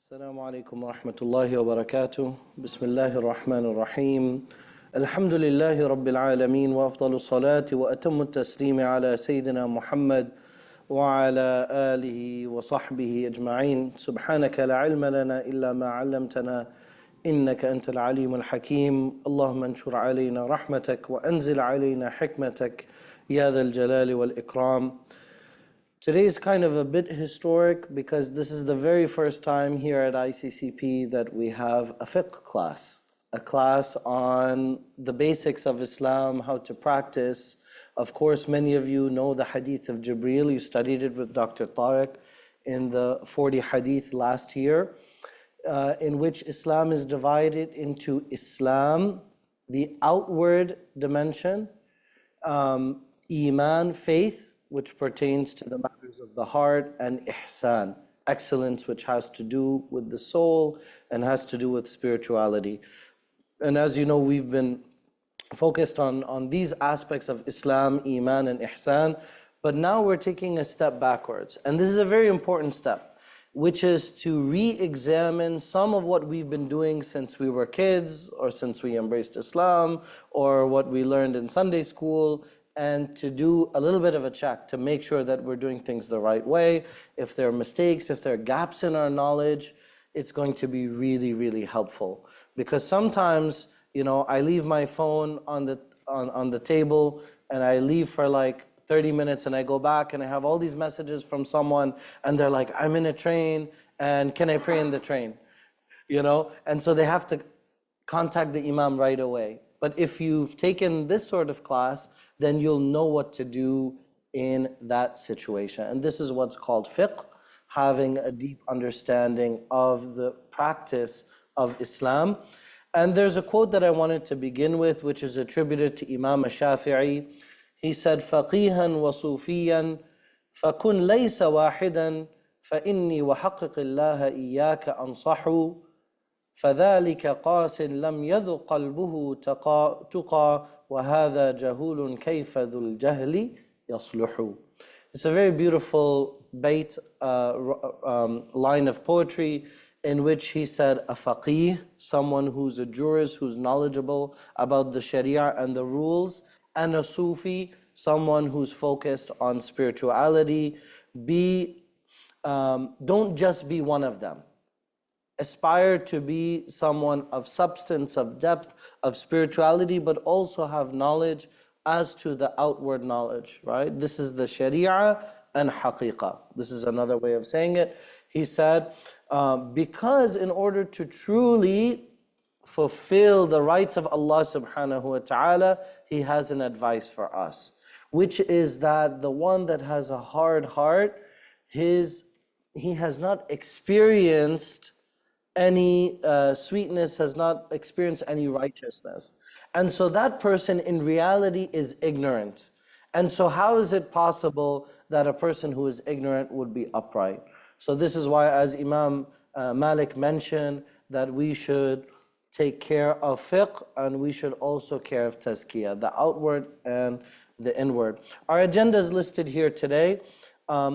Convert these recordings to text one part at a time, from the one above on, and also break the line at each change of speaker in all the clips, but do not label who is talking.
السلام عليكم ورحمة الله وبركاته. بسم الله الرحمن الرحيم. الحمد لله رب العالمين وأفضل الصلاة وأتم التسليم على سيدنا محمد وعلى آله وصحبه أجمعين. سبحانك لا علم لنا إلا ما علمتنا إنك أنت العليم الحكيم. اللهم انشر علينا رحمتك وأنزل علينا حكمتك يا ذا الجلال والإكرام. Today is kind of a bit historic because this is the very first time here at ICCP that we have a fiqh class, a class on the basics of Islam, how to practice. Of course, many of you know the hadith of Jibreel. You studied it with Dr. Tariq in the 40 hadith last year, in which Islam is divided into Islam, the outward dimension, Iman, faith, which pertains to the matters of the heart, and ihsan, excellence, which has to do with the soul and has to do with spirituality. And as you know, we've been focused on these aspects of Islam, Iman, and ihsan, but now we're taking a step backwards. And this is a very important step, which is to re-examine some of what we've been doing since we were kids, or since we embraced Islam, or what we learned in Sunday school, and to do a little bit of a check to make sure that we're doing things the right way. If there are mistakes, if there are gaps in our knowledge, it's going to be really, really helpful. Because sometimes, I leave my phone on the table and I leave for like 30 minutes and I go back and I have all these messages from someone and they're like, I'm in a train and can I pray in the train? And so they have to contact the Imam right away. But if you've taken this sort of class, then you'll know what to do in that situation. And this is what's called fiqh, having a deep understanding of the practice of Islam. And there's a quote that I wanted to begin with, which is attributed to Imam Shafi'i. He said, فَقِيهًا وَصُوفِيًّا فَكُنْ لَيْسَ وَاحِدًا فَإِنِّي وَحَقِّقِ اللَّهَ إِيَّاكَ أَنصَحُ فذلك قاس لم يذق قلبه تقى وهذا جهول كيف ذو الجهل يصلح. It's a very beautiful line of poetry in which he said a faqih, someone who's a jurist, who's knowledgeable about the sharia and the rules, and a sufi, someone who's focused on spirituality. Don't just be one of them. Aspire to be someone of substance, of depth, of spirituality, but also have knowledge as to the outward knowledge, right? This is the sharia and haqiqah. This is another way of saying it. He said, because in order to truly fulfill the rights of Allah subhanahu wa ta'ala, He has an advice for us, which is that the one that has a hard heart, he has not experienced any sweetness, has not experienced any righteousness. And so that person in reality is ignorant. And so how is it possible that a person who is ignorant would be upright? So this is why, as Imam Malik mentioned, that we should take care of fiqh and we should also care of tazkiyah, the outward and the inward. Our agenda is listed here today.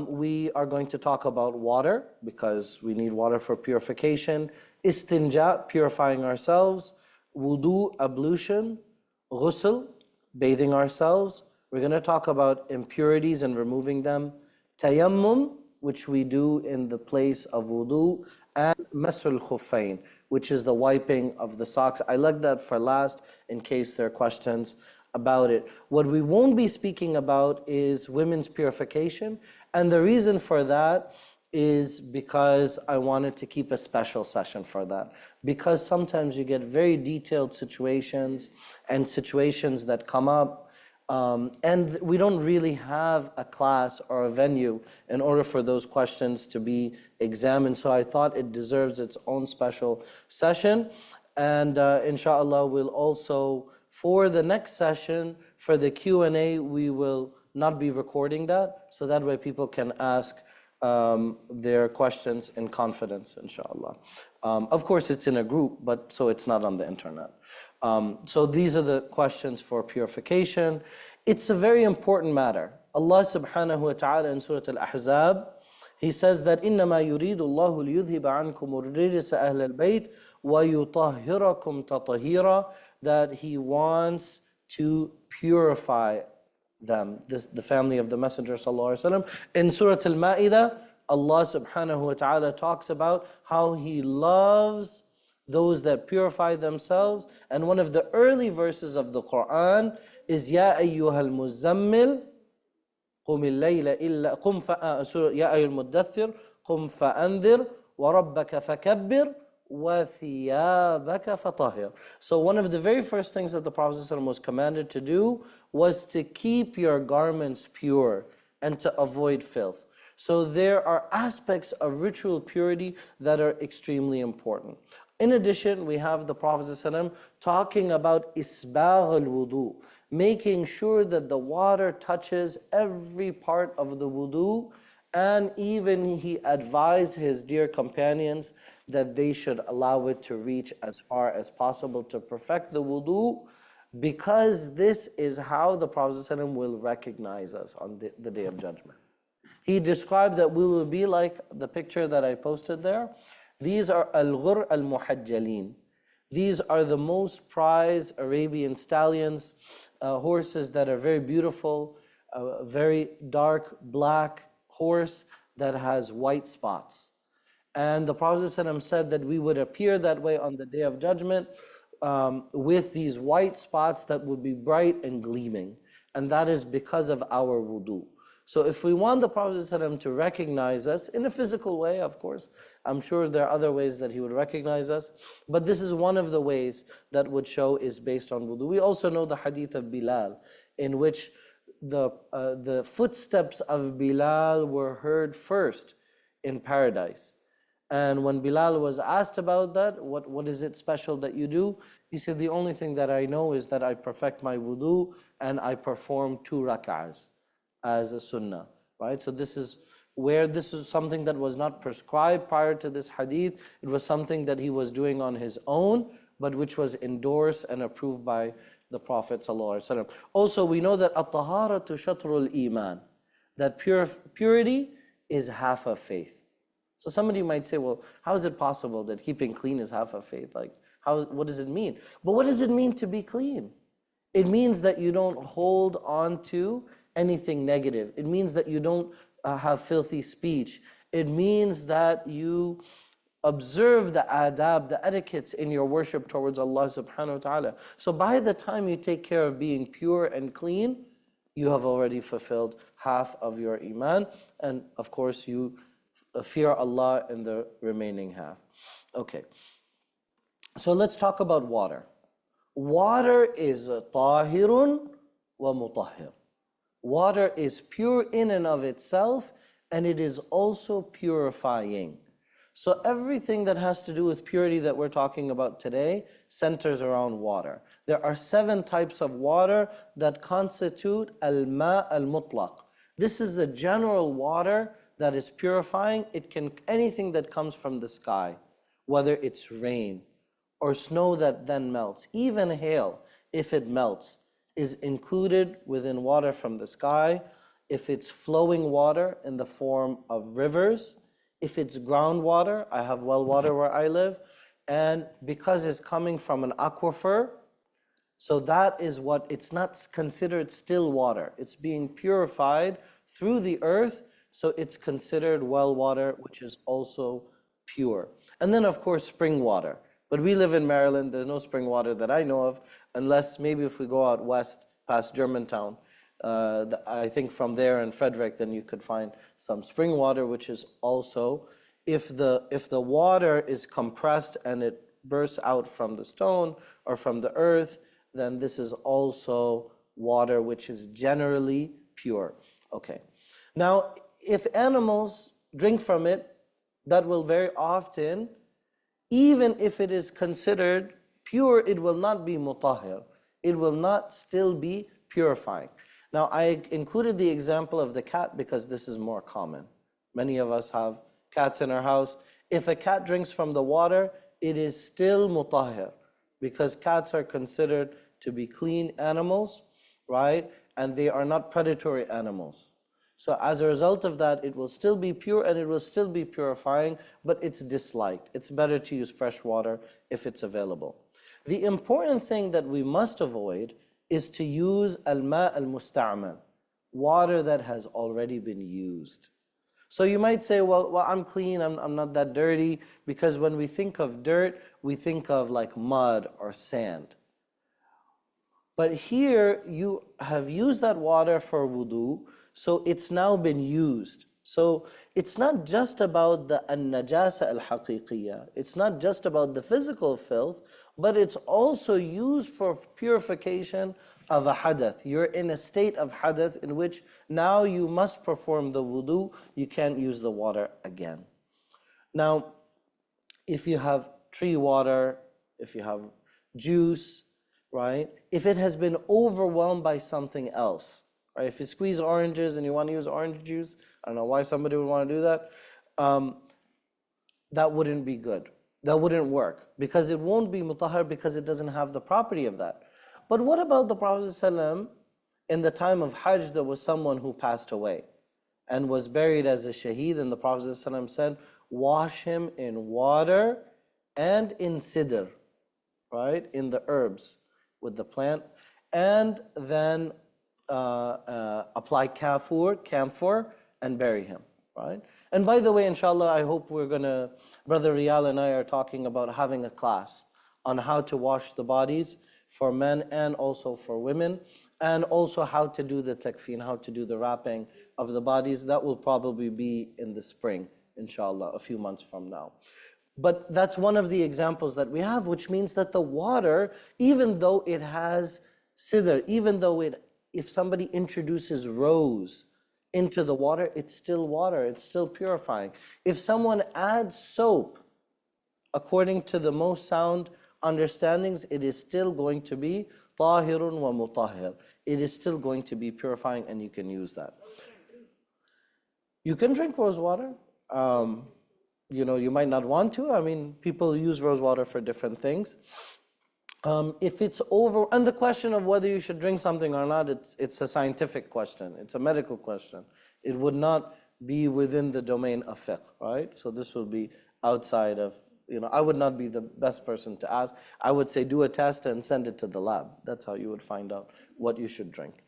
We are going to talk about water, because we need water for purification, istinja, purifying ourselves, wudu, ablution, ghusl, bathing ourselves. We're going to talk about impurities and removing them, tayammum, which we do in the place of wudu, and masul khuffain, which is the wiping of the socks. I left that for last in case there are questions about it. What we won't be speaking about is women's purification, and the reason for that is because I wanted to keep a special session for that, because sometimes you get very detailed situations and situations that come up, and we don't really have a class or a venue in order for those questions to be examined. So I thought it deserves its own special session, and inshallah we'll also, for the next session, for the Q&A, we will not be recording that, so that way people can ask their questions in confidence, inshallah. Of course, it's in a group, but so it's not on the internet. So these are the questions for purification. It's a very important matter. Allah subhanahu wa ta'ala in Surah Al-Ahzab, He says that إِنَّمَا يُرِيدُ اللَّهُ لِيُذْهِبَ عَنْكُمُ الرِّجْسَ أَهْلَ الْبَيْتِ وَيُطَهِّرَكُمْ تَطْهِيرًا, that He wants to purify them, the family of the Messenger ﷺ. In Surah Al-Ma'idah, Allah subhanahu wa ta'ala talks about how He loves those that purify themselves. And one of the early verses of the Quran is يَا أَيُّهَا الْمُزَّمِّلِ قم الليل إلا قم يا أيها المدثر قم فأنذر وربك فكبر وثيابك فطهر. So one of the very first things that the Prophet ﷺ was commanded to do was to keep your garments pure and to avoid filth. So there are aspects of ritual purity that are extremely important. In addition, we have the Prophet ﷺ talking about isbagh al-wudu, making sure that the water touches every part of the wudu, and even he advised his dear companions that they should allow it to reach as far as possible to perfect the wudu, because this is how the Prophet ﷺ will recognize us on the Day of Judgment. He described that we will be like the picture that I posted there. These are al-ghur al-muhajjalin. These are the most prized Arabian stallions, horses that are very beautiful, a very dark black horse that has white spots. And the Prophet ﷺ said that we would appear that way on the Day of Judgment with these white spots that would be bright and gleaming. And that is because of our wudu. So if we want the Prophet ﷺ to recognize us in a physical way, of course, I'm sure there are other ways that he would recognize us, but this is one of the ways that would show is based on wudu. We also know the hadith of Bilal, in which the footsteps of Bilal were heard first in paradise. And when Bilal was asked about that, what is it special that you do? He said, the only thing that I know is that I perfect my wudu and I perform 2 rak'ahs as a sunnah, right? So this is something that was not prescribed prior to this hadith. It was something that he was doing on his own, but which was endorsed and approved by the Prophet ﷺ. Also, we know that at-taharatu shatrul iman, that purity is half of faith. So somebody might say, well, how is it possible that keeping clean is half of faith? Like, what does it mean? But what does it mean to be clean? It means that you don't hold on to anything negative. It means that you don't have filthy speech. It means that you observe the adab, the etiquettes in your worship towards Allah subhanahu wa ta'ala. So by the time you take care of being pure and clean, you have already fulfilled half of your iman. And of course, you fear Allah in the remaining half. Okay. So let's talk about water. Water is tahirun wa mutahhir. Water is pure in and of itself, and it is also purifying. So everything that has to do with purity that we're talking about today centers around water. There are 7 types of water that constitute al-ma al-mutlaq. This is a general water that is purifying. It can anything that comes from the sky, whether it's rain or snow that then melts, even hail, if it melts, is included within water from the sky. If it's flowing water in the form of rivers, if it's groundwater, I have well water where I live, and because it's coming from an aquifer, so that is what, it's not considered still water. It's being purified through the earth, so it's considered well water, which is also pure. And then of course spring water. But we live in Maryland, there's no spring water that I know of, unless maybe if we go out west past Germantown, I think from there in Frederick, then you could find some spring water, which is also, if the water is compressed and it bursts out from the stone or from the earth, then this is also water which is generally pure. Okay. Now, if animals drink from it, that will very often, even if it is considered pure, it will not be mutahhir. It will not still be purifying. Now, I included the example of the cat because this is more common. Many of us have cats in our house. If a cat drinks from the water, it is still mutahhir because cats are considered to be clean animals, right? And they are not predatory animals. So as a result of that, it will still be pure and it will still be purifying, but it's disliked. It's better to use fresh water if it's available. The important thing that we must avoid is to use al-ma' al-musta'mal, water that has already been used. So you might say, well, I'm clean, I'm not that dirty, because when we think of dirt, we think of like mud or sand. But here you have used that water for wudu, so it's now been used. So it's not just about the an-najasa al-haqiqiyya. It's not just about the physical filth, but it's also used for purification of a hadath. You're in a state of hadath in which now you must perform the wudu. You can't use the water again. Now, if you have tree water, if you have juice, right? If it has been overwhelmed by something else, right? If you squeeze oranges and you want to use orange juice, I don't know why somebody would want to do that, that wouldn't be good. That wouldn't work because it won't be mutahhar because it doesn't have the property of that. But what about the Prophet ﷺ in the time of Hajj? There was someone who passed away and was buried as a shaheed, and the Prophet ﷺ said, wash him in water and in sidr, right? In the herbs with the plant, and then apply camphor and bury him, right? And by the way, inshallah, I hope Brother Riyal and I are talking about having a class on how to wash the bodies for men and also for women, and also how to do the takfeen, how to do the wrapping of the bodies. That will probably be in the spring, inshallah, a few months from now. But that's one of the examples that we have, which means that the water, even though it has sidr, even though if somebody introduces rose into the water, it's still water, it's still purifying. If someone adds soap, according to the most sound understandings, it is still going to be tahirun wa mutahhir. It is still going to be purifying, and you can use that. You can drink rose water. You might not want to. I mean, people use rose water for different things. If it's and the question of whether you should drink something or not, it's a scientific question. It's a medical question. It would not be within the domain of fiqh, right? So this will be outside of, I would not be the best person to ask. I would say do a test and send it to the lab. That's how you would find out what you should drink.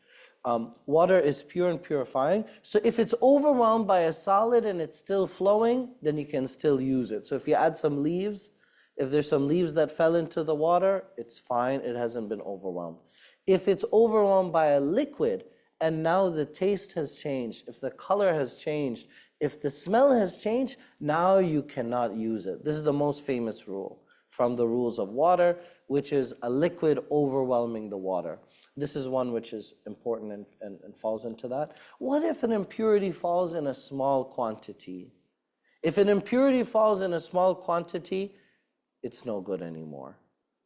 Water is pure and purifying. So if it's overwhelmed by a solid and it's still flowing, then you can still use it. So if you add some leaves, if there's some leaves that fell into the water, it's fine, it hasn't been overwhelmed. If it's overwhelmed by a liquid and now the taste has changed, if the color has changed, if the smell has changed, now you cannot use it. This is the most famous rule from the rules of water, which is a liquid overwhelming the water. This is one which is important and falls into that. What if an impurity falls in a small quantity? If an impurity falls in a small quantity, it's no good anymore.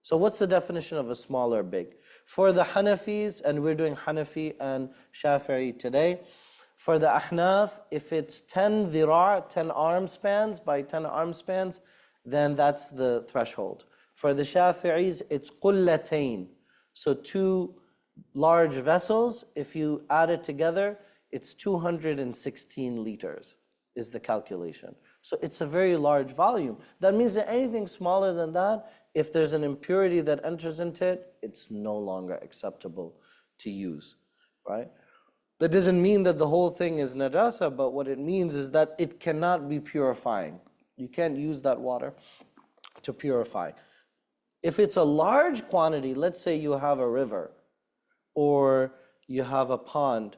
So what's the definition of a small or big? For the Hanafis, and we're doing Hanafi and Shafi'i today, for the Ahnaf, if it's 10 dhira', 10 arm spans by 10 arm spans, then that's the threshold. For the Shafi'is, it's qullatayn. So 2 large vessels, if you add it together, it's 216 liters is the calculation. So it's a very large volume. That means that anything smaller than that, if there's an impurity that enters into it, it's no longer acceptable to use, right? That doesn't mean that the whole thing is najasa, but what it means is that it cannot be purifying. You can't use that water to purify. If it's a large quantity, let's say you have a river or you have a pond,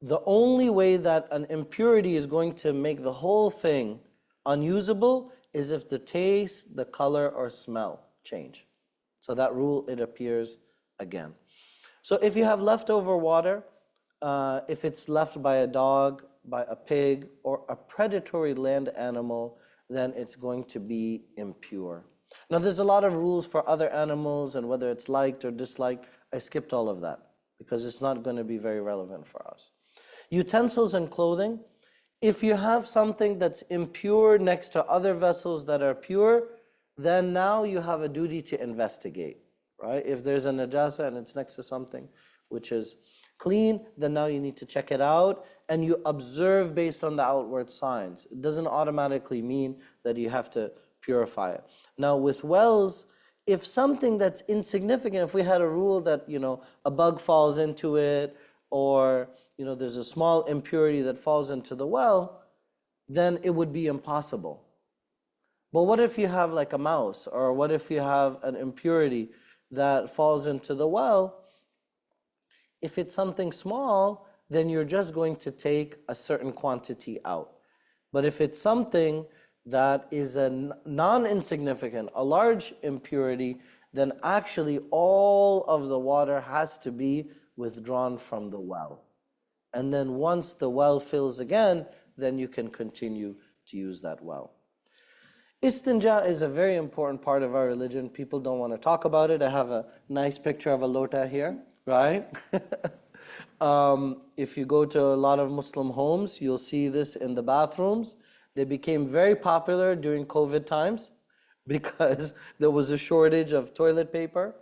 the only way that an impurity is going to make the whole thing unusable is if the taste, the color, or smell change. So that rule, it appears again. So if you have leftover water, if it's left by a dog, by a pig, or a predatory land animal, then it's going to be impure. Now there's a lot of rules for other animals and whether it's liked or disliked. I skipped all of that because it's not going to be very relevant for us. Utensils and clothing. If you have something that's impure next to other vessels that are pure, then now you have a duty to investigate, right? If there's a najasa and it's next to something which is clean, then now you need to check it out and you observe based on the outward signs. It doesn't automatically mean that you have to purify it. Now with wells, if something that's insignificant, if we had a rule that, a bug falls into it, or, there's a small impurity that falls into the well, then it would be impossible. But what if you have like a mouse, or what if you have an impurity that falls into the well? If it's something small, then you're just going to take a certain quantity out. But if it's something that is a non-insignificant, a large impurity, then actually all of the water has to be withdrawn from the well. And then once the well fills again, then you can continue to use that well. Istinja is a very important part of our religion. People don't want to talk about it. I have a nice picture of a lota here, right? If you go to a lot of Muslim homes, you'll see this in the bathrooms. They became very popular during COVID times because there was a shortage of toilet paper.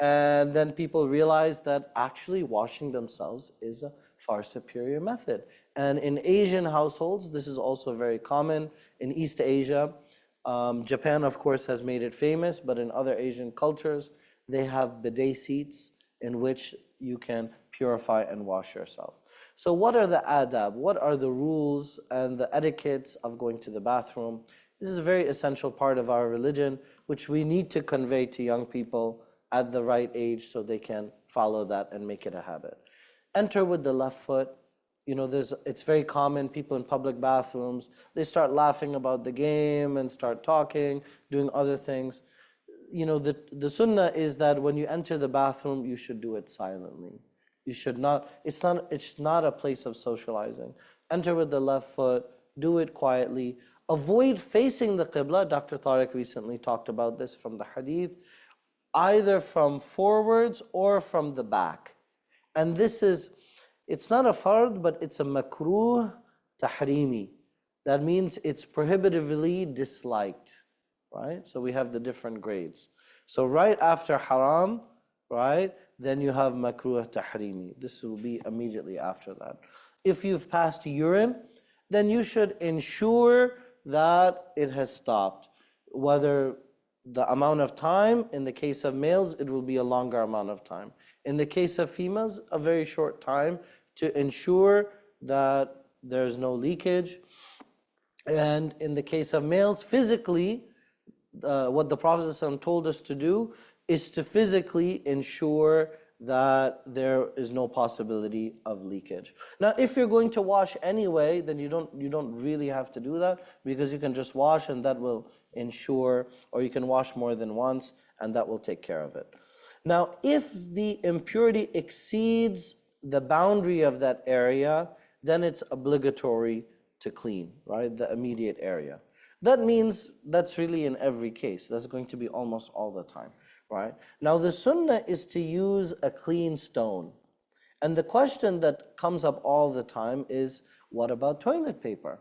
And then people realized that actually washing themselves is a far superior method. And in Asian households, this is also very common. In East Asia, Japan, of course, has made it famous, but in other Asian cultures, they have bidet seats in which you can purify and wash yourself. So what are the adab? What are the rules and the etiquettes of going to the bathroom? This is a very essential part of our religion, which we need to convey to young people at the right age so they can follow that and make it a habit. Enter with the left foot. It's very common, people in public bathrooms, they start laughing about the game and start talking, doing other things. The sunnah is that when you enter the bathroom, you should do it silently. You should not, it's not a place of socializing. Enter with the left foot, do it quietly. Avoid facing the qibla. Dr. Tariq recently talked about this from the hadith, either from forwards or from the back. And it's not a fard, but it's a makruh tahrimi. That means it's prohibitively disliked, right? So we have the different grades. So right after haram, right, then you have makruh tahrimi. This will be immediately after that. If you've passed urine, then you should ensure that it has stopped. Whether the amount of time, in the case of males, it will be a longer amount of time. In the case of females, a very short time, to ensure that there's no leakage. And in the case of males, physically, what the Prophet ﷺ told us to do is to physically ensure that there is no possibility of leakage. Now, if you're going to wash anyway, then you don't really have to do that, because you can just wash and that will ensure, or you can wash more than once and that will take care of it. Now, if the impurity exceeds the boundary of that area, then it's obligatory to clean, right? The immediate area. That means that's really in every case. That's going to be almost all the time, right? Now, the sunnah is to use a clean stone. And the question that comes up all the time is, what about toilet paper?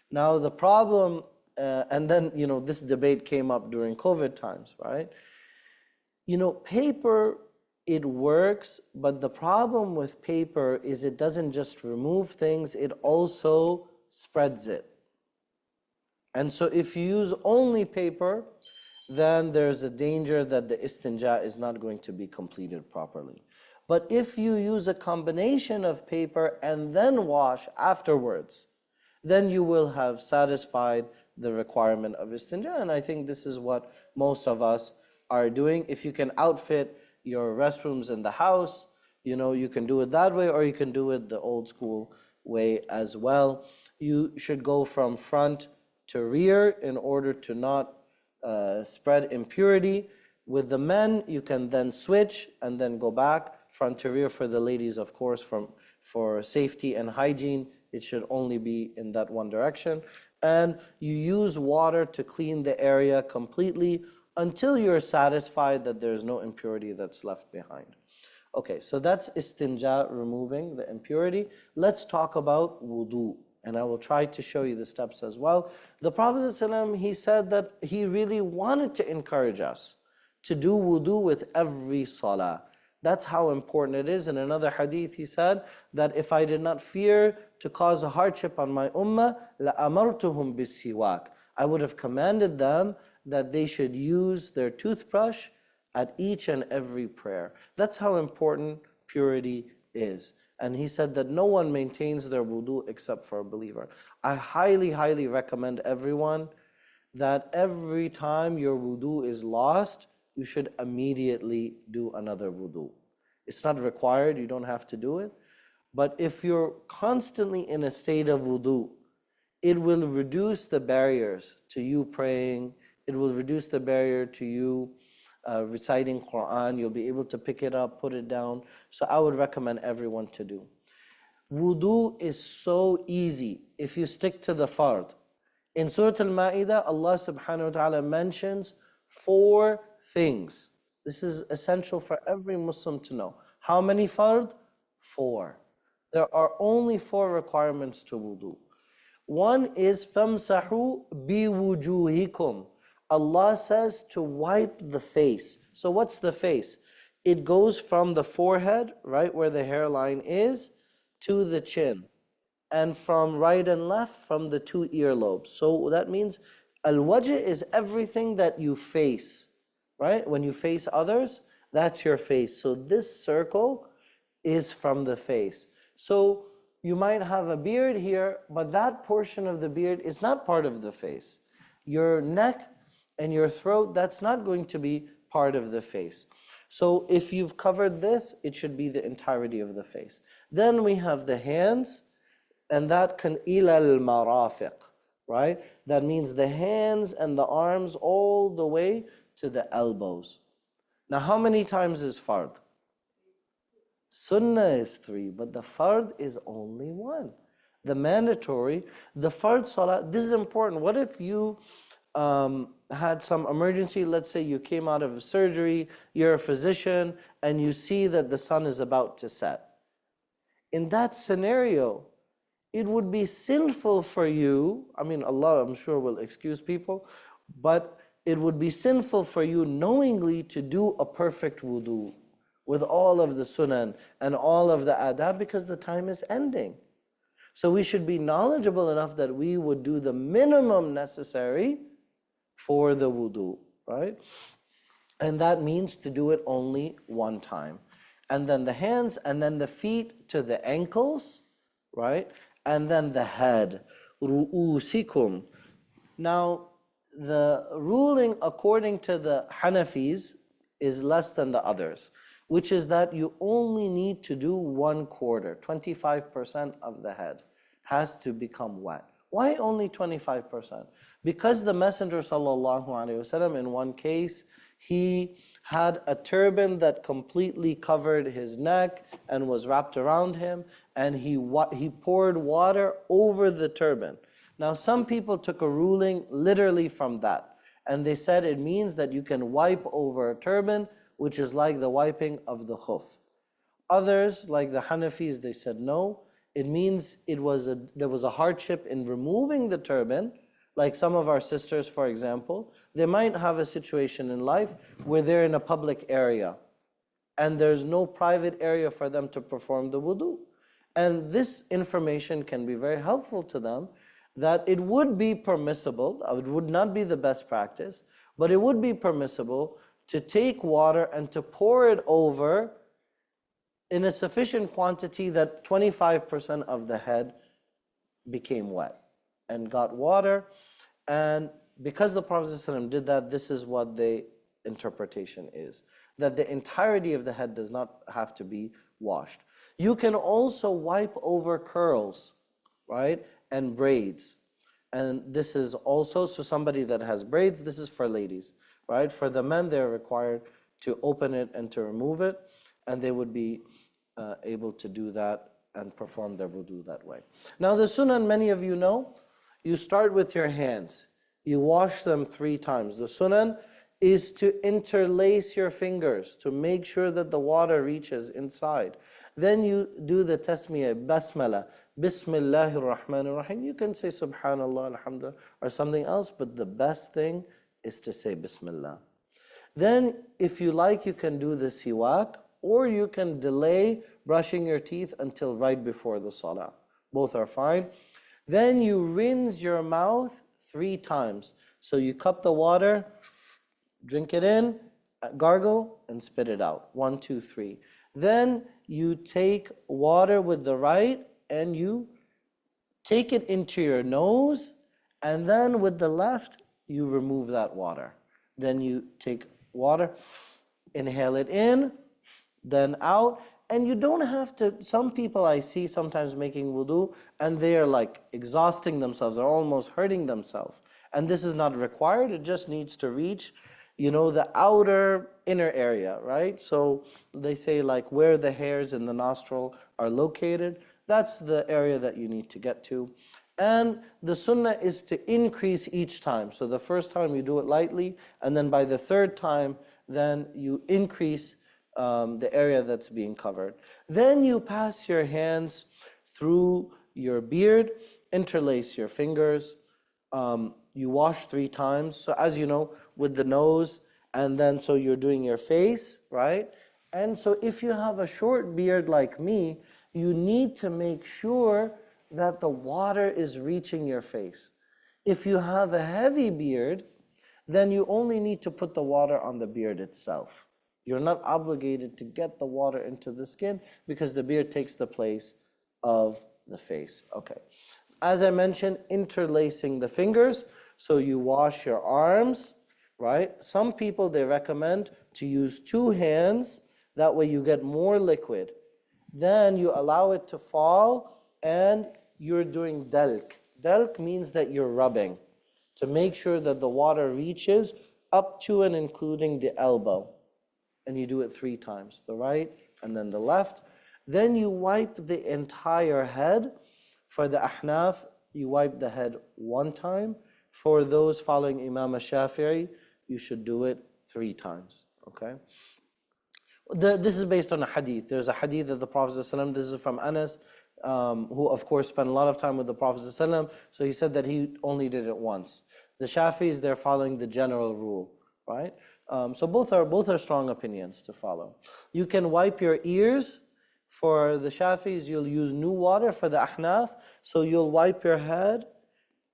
Now, the problem, and then, this debate came up during COVID times, right? Paper, it works, but the problem with paper is it doesn't just remove things, it also spreads it. And so if you use only paper, then there's a danger that the istinja is not going to be completed properly. But if you use a combination of paper and then wash afterwards, then you will have satisfied the requirement of istinja. And I think this is what most of us are doing. If you can outfit your restrooms in the house, you can do it that way, or you can do it the old school way as well. You should go from front to rear in order to not spread impurity. With the men, you can then switch and then go back front to rear. For the ladies, of course, for safety and hygiene, it should only be in that one direction. And you use water to clean the area completely until you're satisfied that there's no impurity that's left behind. Okay, so that's istinja, removing the impurity. Let's talk about wudu, and I will try to show you the steps as well. The Prophet ﷺ, he said that he really wanted to encourage us to do wudu with every salah. That's how important it is. In another hadith, he said that if I did not fear to cause a hardship on my ummah, لَأَمَرْتُهُمْ بِالسِّوَاكِ. I would have commanded them that they should use their toothbrush at each and every prayer. That's how important purity is. And he said that no one maintains their wudu except for a believer. I highly, highly recommend everyone that every time your wudu is lost, you should immediately do another wudu. It's not required, you don't have to do it. But if you're constantly in a state of wudu, it will reduce the barriers to you praying. It will reduce the barrier to you reciting Quran. You'll be able to pick it up, put it down. So I would recommend everyone to do. Wudu is so easy if you stick to the fard. In Surah Al-Ma'idah, Allah subhanahu wa ta'ala mentions 4 things. This is essential for every Muslim to know. How many fard? 4. There are only 4 requirements to wudu. One is فَامْسَحُوا بِوُجُوهِكُمْ. Allah says to wipe the face. So what's the face? It goes from the forehead, right where the hairline is, to the chin. And from right and left, from the 2 earlobes. So that means al-wajh is everything that you face, right? When you face others, that's your face. So this circle is from the face. So you might have a beard here, but that portion of the beard is not part of the face. Your neck and your throat, that's not going to be part of the face. So if you've covered this, it should be the entirety of the face. Then we have the hands, and that can ilal marafiq, right? That means the hands and the arms all the way to the elbows. Now how many times is fard? Sunnah is 3, but the fard is only 1. The mandatory, the fard salah, this is important. What if you had some emergency? Let's say you came out of surgery, you're a physician, and you see that the sun is about to set. In that scenario, it would be sinful for you, I mean Allah I'm sure will excuse people, but it would be sinful for you knowingly to do a perfect wudu with all of the sunan and all of the adab because the time is ending. So we should be knowledgeable enough that we would do the minimum necessary for the wudu, right? And that means to do it only 1 time. And then the hands, and then the feet to the ankles, right? And then the head, ru'usikum. Now, the ruling according to the Hanafis is less than the others, which is that you only need to do 1/4, 25% of the head has to become wet. Why only 25%? Because the Messenger ﷺ in one case, he had a turban that completely covered his neck and was wrapped around him, and he poured water over the turban. Now some people took a ruling literally from that, and they said it means that you can wipe over a turban, which is like the wiping of the khuf. Others, like the Hanafis, they said no, it means there was a hardship in removing the turban. Like some of our sisters, for example, they might have a situation in life where they're in a public area and there's no private area for them to perform the wudu. And this information can be very helpful to them, that it would be permissible, it would not be the best practice, but it would be permissible to take water and to pour it over in a sufficient quantity that 25% of the head became wet and got water. And because the Prophet ﷺ did that, this is what the interpretation is, that the entirety of the head does not have to be washed. You can also wipe over curls, right, and braids. And this is also, so somebody that has braids, this is for ladies, right? For the men, they're required to open it and to remove it, and they would be able to do that and perform their wudu that way. Now the sunnah, many of you know, you start with your hands. You wash them 3 times. The sunnah is to interlace your fingers to make sure that the water reaches inside. Then you do the tasmiyah, basmala, Bismillahir Rahmanir Rahim. You can say Subhanallah, Alhamdulillah, or something else, but the best thing is to say Bismillah. Then, if you like, you can do the siwak, or you can delay brushing your teeth until right before the salah. Both are fine. Then you rinse your mouth 3 times. So you cup the water, drink it in, gargle, and spit it out. 1, 2, 3. Then you take water with the right and you take it into your nose, and then with the left, you remove that water. Then you take water, inhale it in, then out. And you don't have to, some people I see sometimes making wudu, and they are like exhausting themselves, they're almost hurting themselves. And this is not required, it just needs to reach, the outer inner area, right? So they say like where the hairs in the nostril are located, that's the area that you need to get to. And the sunnah is to increase each time. So the first time you do it lightly, and then by the third time, then you increase the area that's being covered. Then you pass your hands through your beard, interlace your fingers, you wash 3 times. So as you know, with the nose, and then so you're doing your face, right? And so if you have a short beard like me, you need to make sure that the water is reaching your face. If you have a heavy beard, then you only need to put the water on the beard itself. You're not obligated to get the water into the skin because the beard takes the place of the face. Okay. As I mentioned, interlacing the fingers. So you wash your arms, right? Some people, they recommend to use 2 hands. That way you get more liquid. Then you allow it to fall and you're doing dalk. Dalk means that you're rubbing to make sure that the water reaches up to and including the elbow. And you do it 3 times, the right and then the left. Then you wipe the entire head. For the ahnaf, you wipe the head 1 time. For those following Imam al-Shafi'i, you should do it 3 times, okay? This is based on a hadith. There's a hadith of the Prophet ﷺ, this is from Anas, who of course spent a lot of time with the Prophet ﷺ, so he said that he only did it once. The Shafi'is, they're following the general rule, right? So both are strong opinions to follow. You can wipe your ears. For the Shafi'is, you'll use new water. For the Ahnaf, so you'll wipe your head,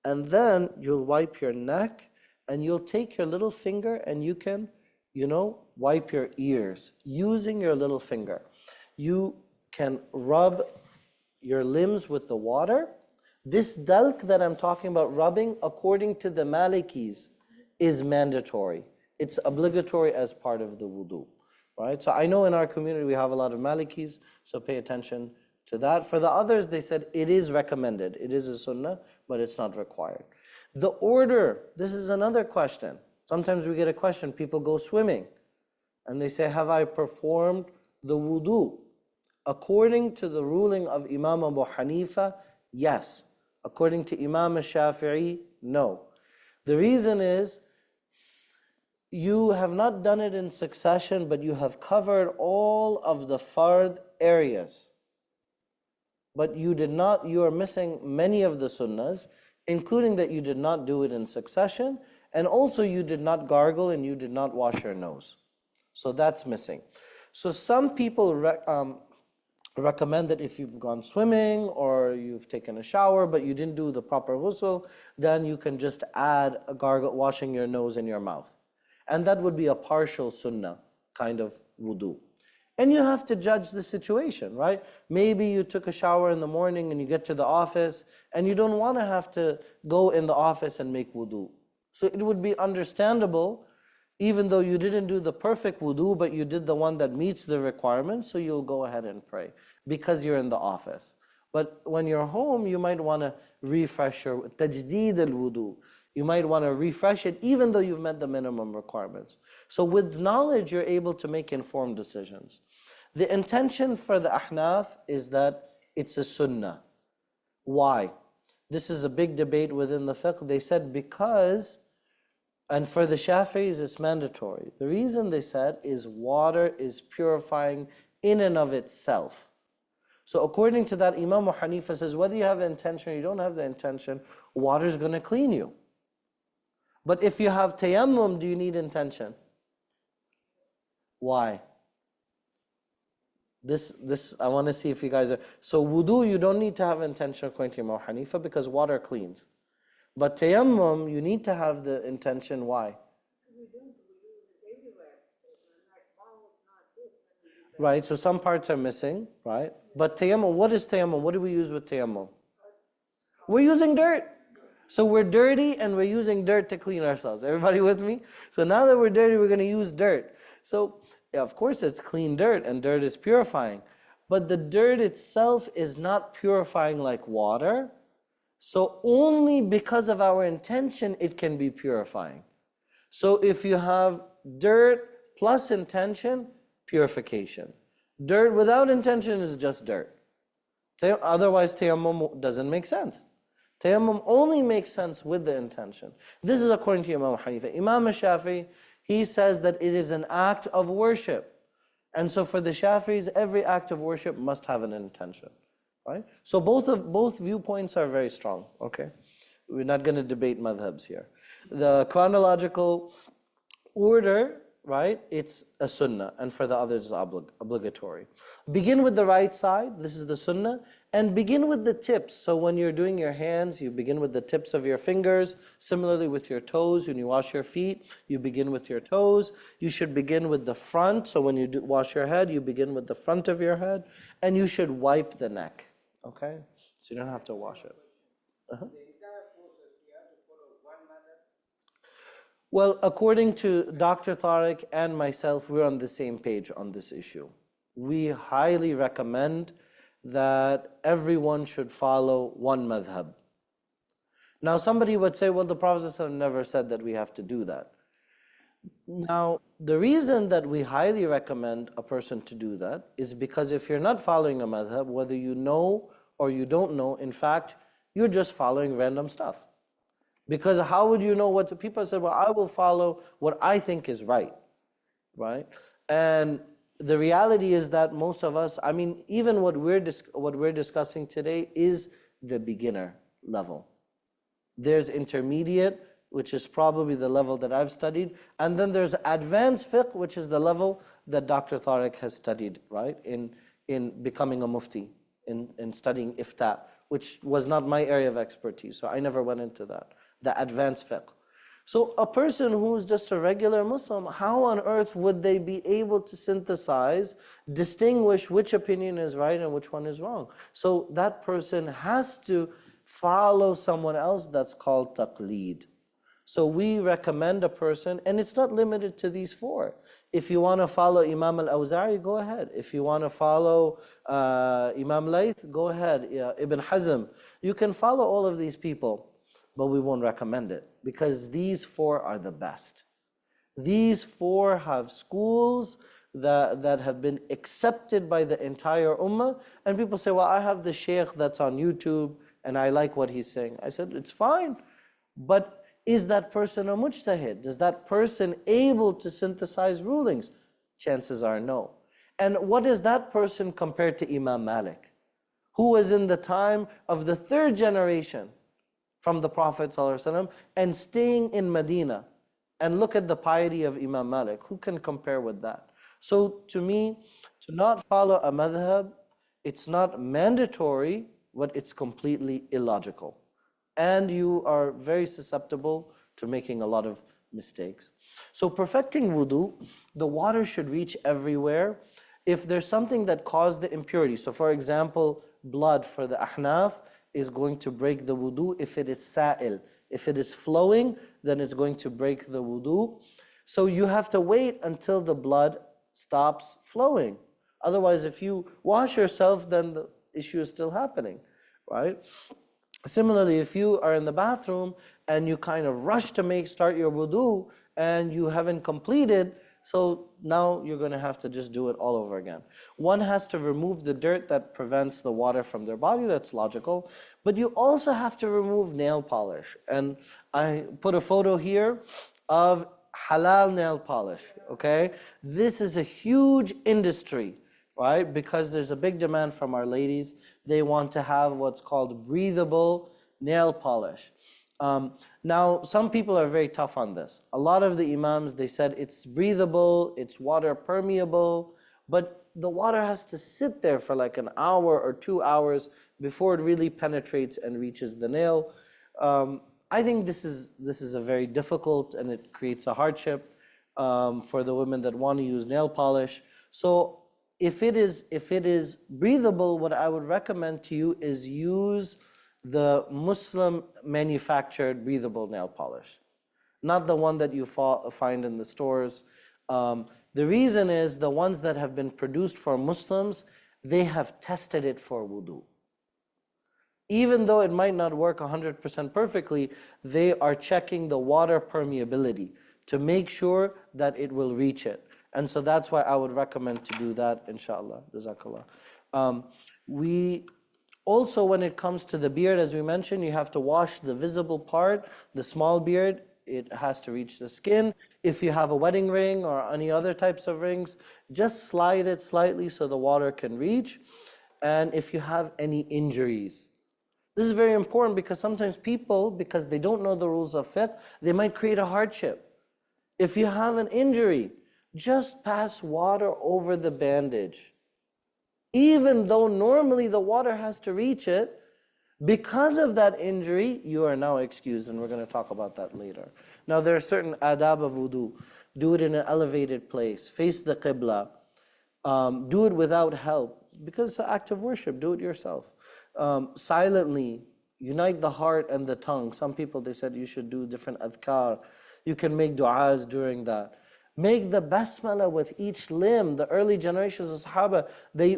and then you'll wipe your neck, and you'll take your little finger and you can, wipe your ears using your little finger. You can rub your limbs with the water. This dalk that I'm talking about rubbing, according to the Malikis, is mandatory. It's obligatory as part of the wudu, right? So I know in our community we have a lot of Malikis, so pay attention to that. For the others, they said it is recommended. It is a sunnah, but it's not required. The order, this is another question. Sometimes we get a question, people go swimming, and they say, have I performed the wudu? According to the ruling of Imam Abu Hanifa, yes. According to Imam al-Shafi'i, no. The reason is, you have not done it in succession, but you have covered all of the fard areas. But you are missing many of the sunnahs, including that you did not do it in succession, and also you did not gargle and you did not wash your nose. So that's missing. So some people recommend that if you've gone swimming or you've taken a shower but you didn't do the proper ghusl, then you can just add a gargle, washing your nose and your mouth. And that would be a partial sunnah kind of wudu. And you have to judge the situation, right? Maybe you took a shower in the morning and you get to the office and you don't want to have to go in the office and make wudu. So it would be understandable, even though you didn't do the perfect wudu, but you did the one that meets the requirements, so you'll go ahead and pray because you're in the office. But when you're home, you might want to refresh your tajdeed al-wudu. You might want to refresh it even though you've met the minimum requirements. So with knowledge, you're able to make informed decisions. The intention for the Ahnaf is that it's a sunnah. Why? This is a big debate within the fiqh. They said because, and for the Shafi'is it's mandatory. The reason they said is water is purifying in and of itself. So according to that, Imam Abu Hanifa says whether you have the intention or you don't have the intention, water is going to clean you. But if you have tayammum, do you need intention? Why? This, I want to see if you guys are. So wudu, you don't need to have intention according to Imam Hanifa because water cleans. But tayammum, you need to have the intention. Why? Right, so some parts are missing, right? But tayammum, what is tayammum? What do we use with tayammum? We're using dirt. So we're dirty and we're using dirt to clean ourselves. Everybody with me? So now that we're dirty, we're going to use dirt. So, yeah, of course, it's clean dirt and dirt is purifying. But the dirt itself is not purifying like water. So only because of our intention, it can be purifying. So if you have dirt plus intention, purification. Dirt without intention is just dirt. Otherwise, tayammum doesn't make sense. Tayammum only makes sense with the intention. This is according to Imam Hanifa. Imam Shafi, he says that it is an act of worship. And so for the Shafis, every act of worship must have an intention. Right? So both viewpoints are very strong. Okay? We're not going to debate madhabs here. The chronological order, right? It's a sunnah, and for the others it's obligatory. Begin with the right side, this is the sunnah, and begin with the tips. So when you're doing your hands, you begin with the tips of your fingers. Similarly with your toes, when you wash your feet, you begin with your toes. You should begin with the front. So when you wash your head, you begin with the front of your head, and you should wipe the neck. Okay? So you don't have to wash it. Well, according to Dr. Tariq and myself, we're on the same page on this issue. We highly recommend that everyone should follow one madhab. Now, somebody would say, well, the Prophet ﷺ never said that we have to do that. Now, the reason that we highly recommend a person to do that is because if you're not following a madhab, whether you know or you don't know, in fact, you're just following random stuff. Because how would you know what to, people said, well, I will follow what I think is right, right? And the reality is that most of us, I mean, even what we're discussing today is the beginner level. There's intermediate, which is probably the level that I've studied, and then there's advanced fiqh, which is the level that Dr. Tariq has studied, right? In becoming a mufti, in studying ifta, which was not my area of expertise, so I never went into that. The advanced fiqh. So a person who's just a regular Muslim, how on earth would they be able to synthesize, distinguish which opinion is right and which one is wrong? So that person has to follow someone else. That's called taqleed. So we recommend a person, and it's not limited to these four. If you want to follow Imam al-Awza'i, go ahead. If you want to follow Imam Layth, go ahead. Ibn Hazm. You can follow all of these people, but we won't recommend it because these four are the best. These four have schools that have been accepted by the entire ummah, and people say, well, I have the sheikh that's on YouTube and I like what he's saying. I said, it's fine, but is that person a mujtahid? Is that person able to synthesize rulings? Chances are no. And what is that person compared to Imam Malik, who was in the time of the third generation from the Prophet ﷺ and staying in Medina? And look at the piety of Imam Malik. Who can compare with that? So to me, to not follow a madhab, it's not mandatory, but it's completely illogical. And you are very susceptible to making a lot of mistakes. So perfecting wudu, the water should reach everywhere. If there's something that caused the impurity, so for example, blood for the ahnaf is going to break the wudu if it is sa'il. If it is flowing, then it's going to break the wudu. So you have to wait until the blood stops flowing. Otherwise, if you wash yourself, then the issue is still happening, right? Similarly, if you are in the bathroom and you kind of rush to start your wudu and you haven't completed, so now you're going to have to just do it all over again. One has to remove the dirt that prevents the water from their body, that's logical. But you also have to remove nail polish. And I put a photo here of halal nail polish, okay? This is a huge industry, right? Because there's a big demand from our ladies. They want to have what's called breathable nail polish. Now, some people are very tough on this. A lot of the imams, they said it's breathable, it's water permeable, but the water has to sit there for like an hour or 2 hours before it really penetrates and reaches the nail. I think this is a very difficult, and it creates a hardship for the women that want to use nail polish. So if it is breathable, what I would recommend to you is use the Muslim manufactured breathable nail polish, not the one that you find in the stores. The reason is the ones that have been produced for Muslims, they have tested it for wudu. Even though it might not work 100% perfectly, they are checking the water permeability to make sure that it will reach it. And so that's why I would recommend to do that, inshallah. Jazakallah. We also, when it comes to the beard, as we mentioned, you have to wash the visible part, the small beard. It has to reach the skin. If you have a wedding ring or any other types of rings, just slide it slightly so the water can reach. And if you have any injuries, this is very important, because sometimes people, because they don't know the rules of fiqh, they might create a hardship. If you have an injury, just pass water over the bandage. Even though normally the water has to reach it, because of that injury, you are now excused, and we're going to talk about that later. Now, there are certain adab of wudu. Do it in an elevated place, face the qibla, do it without help, because it's an act of worship, do it yourself. Silently, unite the heart and the tongue. Some people, they said you should do different adhkar. You can make du'as during that. Make the basmala with each limb. The early generations of Sahaba,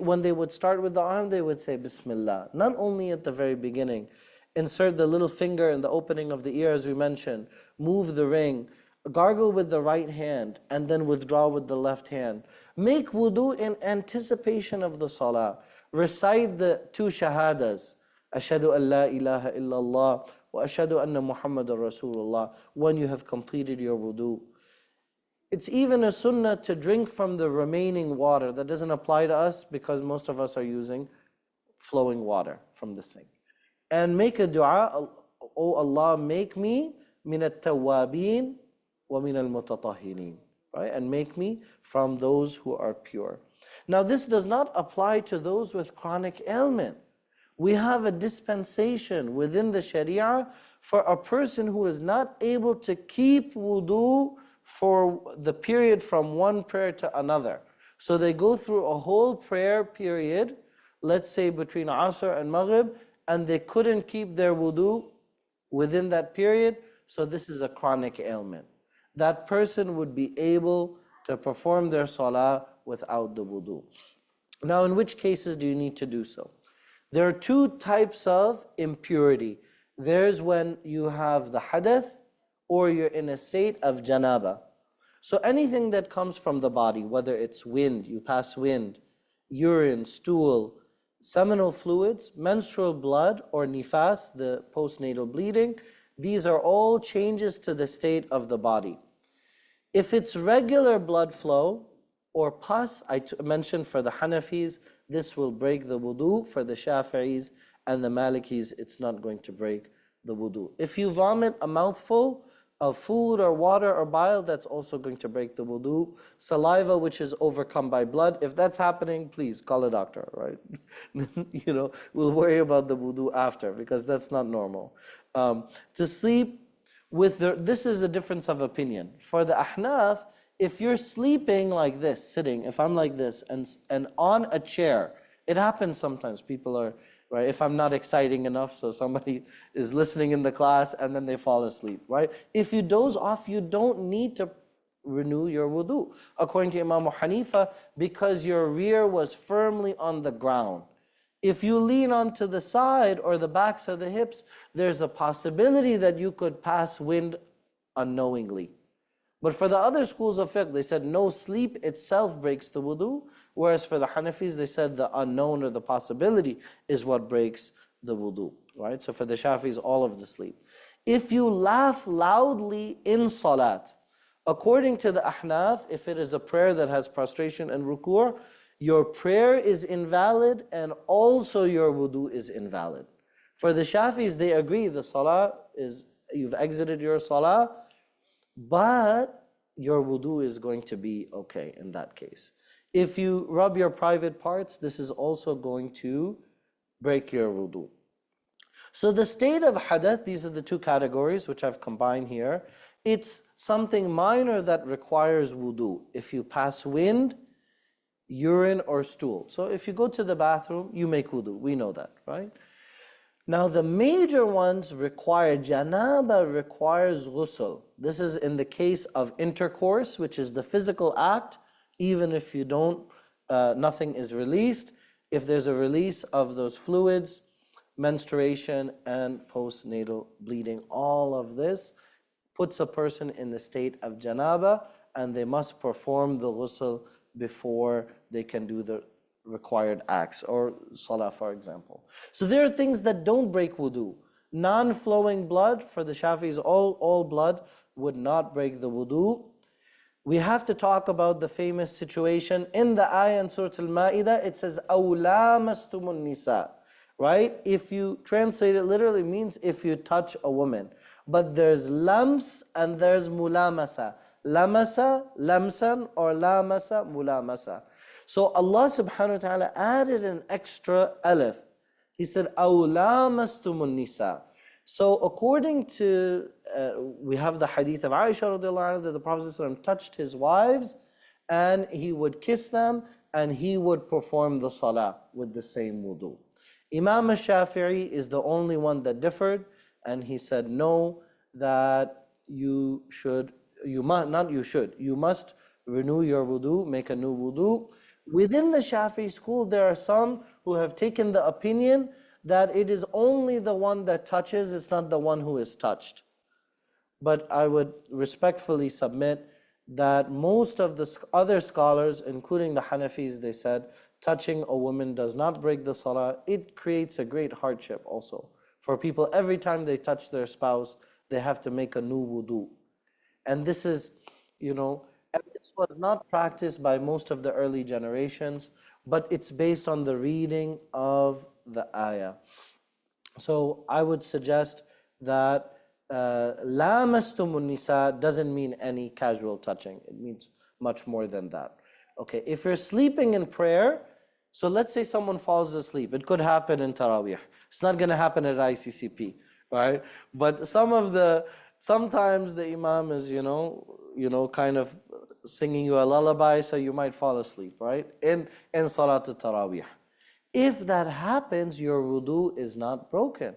when they would start with the arm, they would say Bismillah. Not only at the very beginning. Insert the little finger in the opening of the ear, as we mentioned. Move the ring. Gargle with the right hand, and then withdraw with the left hand. Make wudu in anticipation of the salah. Recite the 2 shahadas. Ashhadu an la ilaha illallah wa ashhadu anna Muhammadan Rasulullah, when you have completed your wudu. It's even a sunnah to drink from the remaining water. That doesn't apply to us because most of us are using flowing water from the sink. And make a dua, O Allah, make me min at-tawwabin wa min al-mutatahhirin. Right? And make me from those who are pure. Now, this does not apply to those with chronic ailment. We have a dispensation within the Sharia for a person who is not able to keep wudu for the period from one prayer to another. So they go through a whole prayer period, let's say between Asr and Maghrib, and they couldn't keep their wudu within that period. So this is a chronic ailment. That person would be able to perform their salah without the wudu. Now, in which cases do you need to do so? There are 2 types of impurity. There's when you have the hadath, or you're in a state of janaba. So anything that comes from the body, whether it's wind, you pass wind, urine, stool, seminal fluids, menstrual blood, or nifas, the postnatal bleeding, these are all changes to the state of the body. If it's regular blood flow or pus, I mentioned for the Hanafis, this will break the wudu. For the Shafi'is and the Malikis, it's not going to break the wudu. If you vomit a mouthful of food or water or bile, that's also going to break the wudu. Saliva, which is overcome by blood, if that's happening, please call a doctor, right? We'll worry about the wudu after, because that's not normal. To sleep with this is a difference of opinion. For the Ahnaf, if you're sleeping like this, sitting, if I'm like this, and on a chair, it happens sometimes. People are, right? If I'm not exciting enough, so somebody is listening in the class and then they fall asleep, right? If you doze off, you don't need to renew your wudu, according to Imam Hanifa, because your rear was firmly on the ground. If you lean onto the side or the backs or the hips, there's a possibility that you could pass wind unknowingly. But for the other schools of fiqh, they said no, sleep itself breaks the wudu, whereas for the Hanafis, they said the unknown or the possibility is what breaks the wudu, right? So for the Shafis, all of the sleep. If you laugh loudly in salat, according to the Ahnaf, if it is a prayer that has prostration and ruku', your prayer is invalid and also your wudu is invalid. For the Shafis, they agree the salah is, you've exited your salah, but your wudu is going to be okay in that case. If you rub your private parts, this is also going to break your wudu. So the state of hadath, these are the two categories which I've combined here. It's something minor that requires wudu. If you pass wind, urine or stool. So if you go to the bathroom, you make wudu. We know that, right? Now the major ones require, janaba requires ghusl. This is in the case of intercourse, which is the physical act. Even if you don't, nothing is released. If there's a release of those fluids, menstruation and postnatal bleeding, all of this puts a person in the state of janaba, and they must perform the ghusl before they can do the required acts, or salah, for example. So there are things that don't break wudu. Non-flowing blood, for the Shafis, all blood would not break the wudu. We have to talk about the famous situation in the ayah in Surah Al-Ma'idah. It says, أَوْ لَامَسْتُمُ النِّسَاءَ. Right? If you translate it literally, means if you touch a woman. But there's lams and there's mulamasa. Lamasa, lamsan, or lamasa, mulamasa. So Allah subhanahu wa ta'ala added an extra alif. He said, أَوْ لَامَسْتُمُ النِّسَاءَ. So according to, we have the hadith of Aisha radiallahu anha, that the Prophet ﷺ touched his wives and he would kiss them and he would perform the salah with the same wudu. Imam al-Shafi'i is the only one that differed, and he said no, that you must renew your wudu, make a new wudu. Within the Shafi'i school, there are some who have taken the opinion that it is only the one that touches, it's not the one who is touched. But I would respectfully submit that most of the other scholars, including the Hanafis, they said touching a woman does not break the salah. It creates a great hardship also for people. Every time they touch their spouse, they have to make a new wudu. And this is, and this was not practiced by most of the early generations, but it's based on the reading of the ayah. So I would suggest that lamastumun nisa doesn't mean any casual touching. It means much more than that. Okay, if you're sleeping in prayer, so let's say someone falls asleep. It could happen in Taraweeh. It's not going to happen at ICCP, right? But sometimes the Imam is, kind of singing you a lullaby, so you might fall asleep, right? In Salatul Taraweeh. If that happens, your wudu is not broken.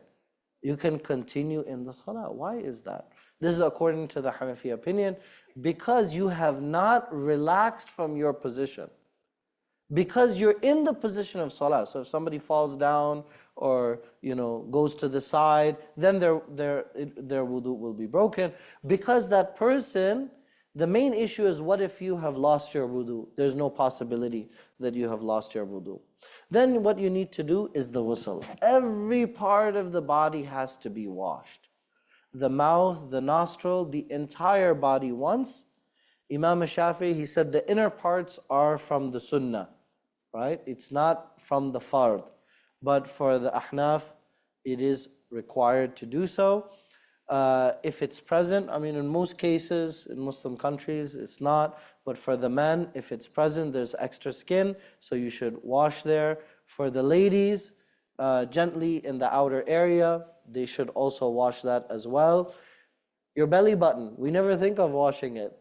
You can continue in the salah. Why is that? This is according to the Hanafi opinion, because you have not relaxed from your position. Because you're in the position of salah. So if somebody falls down or goes to the side, then their wudu will be broken. Because that person, the main issue is, what if you have lost your wudu? There's no possibility that you have lost your wudu. Then what you need to do is the ghusl. Every part of the body has to be washed. The mouth, the nostril, the entire body once. Imam Shafi'i, he said the inner parts are from the sunnah, right? It's not from the fard. But for the ahnaf, it is required to do so. If it's present, in most cases, in Muslim countries, it's not. But for the men, if it's present, there's extra skin, so you should wash there. For the ladies, gently in the outer area, they should also wash that as well. Your belly button, we never think of washing it,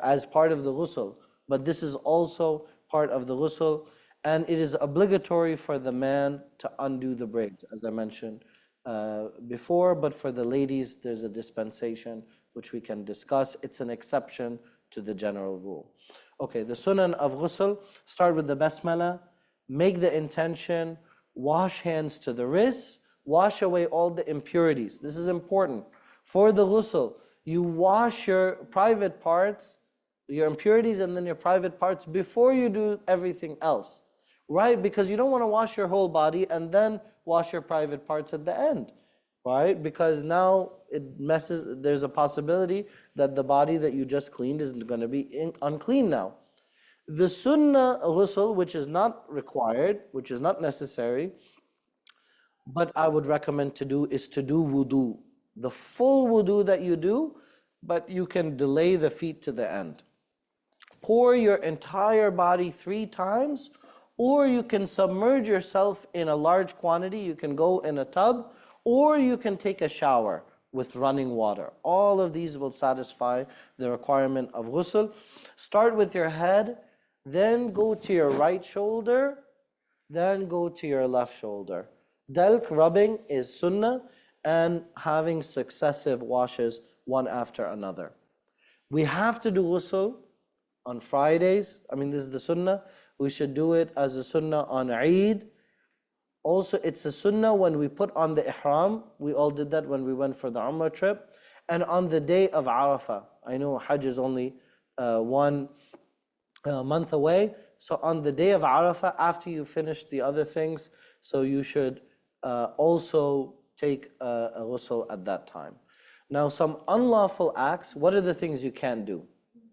as part of the ghusl. But this is also part of the ghusl. And it is obligatory for the man to undo the braids, as I mentioned before. But for the ladies, there's a dispensation which we can discuss. It's an exception to the general rule. Okay, the sunan of ghusl, start with the basmala, make the intention, wash hands to the wrists, wash away all the impurities. This is important. For the ghusl, you wash your private parts, your impurities and then your private parts before you do everything else. Right? Because you don't want to wash your whole body and then wash your private parts at the end. Right? Because now there's a possibility that the body that you just cleaned is going to be unclean now. The sunnah ghusl, which is not required, which is not necessary, but I would recommend to do, is to do wudu. The full wudu that you do, but you can delay the feet to the end. pour your entire body 3 times, or you can submerge yourself in a large quantity. You can go in a tub, or you can take a shower with running water. All of these will satisfy the requirement of ghusl. Start with your head, then go to your right shoulder, then go to your left shoulder. Dalk rubbing is sunnah, and having successive washes one after another. We have to do ghusl on Fridays. I mean, this is the sunnah. We should do it as a sunnah on Eid. Also, it's a sunnah when we put on the ihram. We all did that when we went for the Umrah trip. And on the day of Arafah. I know Hajj is only 1 month away. So on the day of Arafah, after you finish the other things, so you should also take a ghusl at that time. Now, some unlawful acts, what are the things you can't do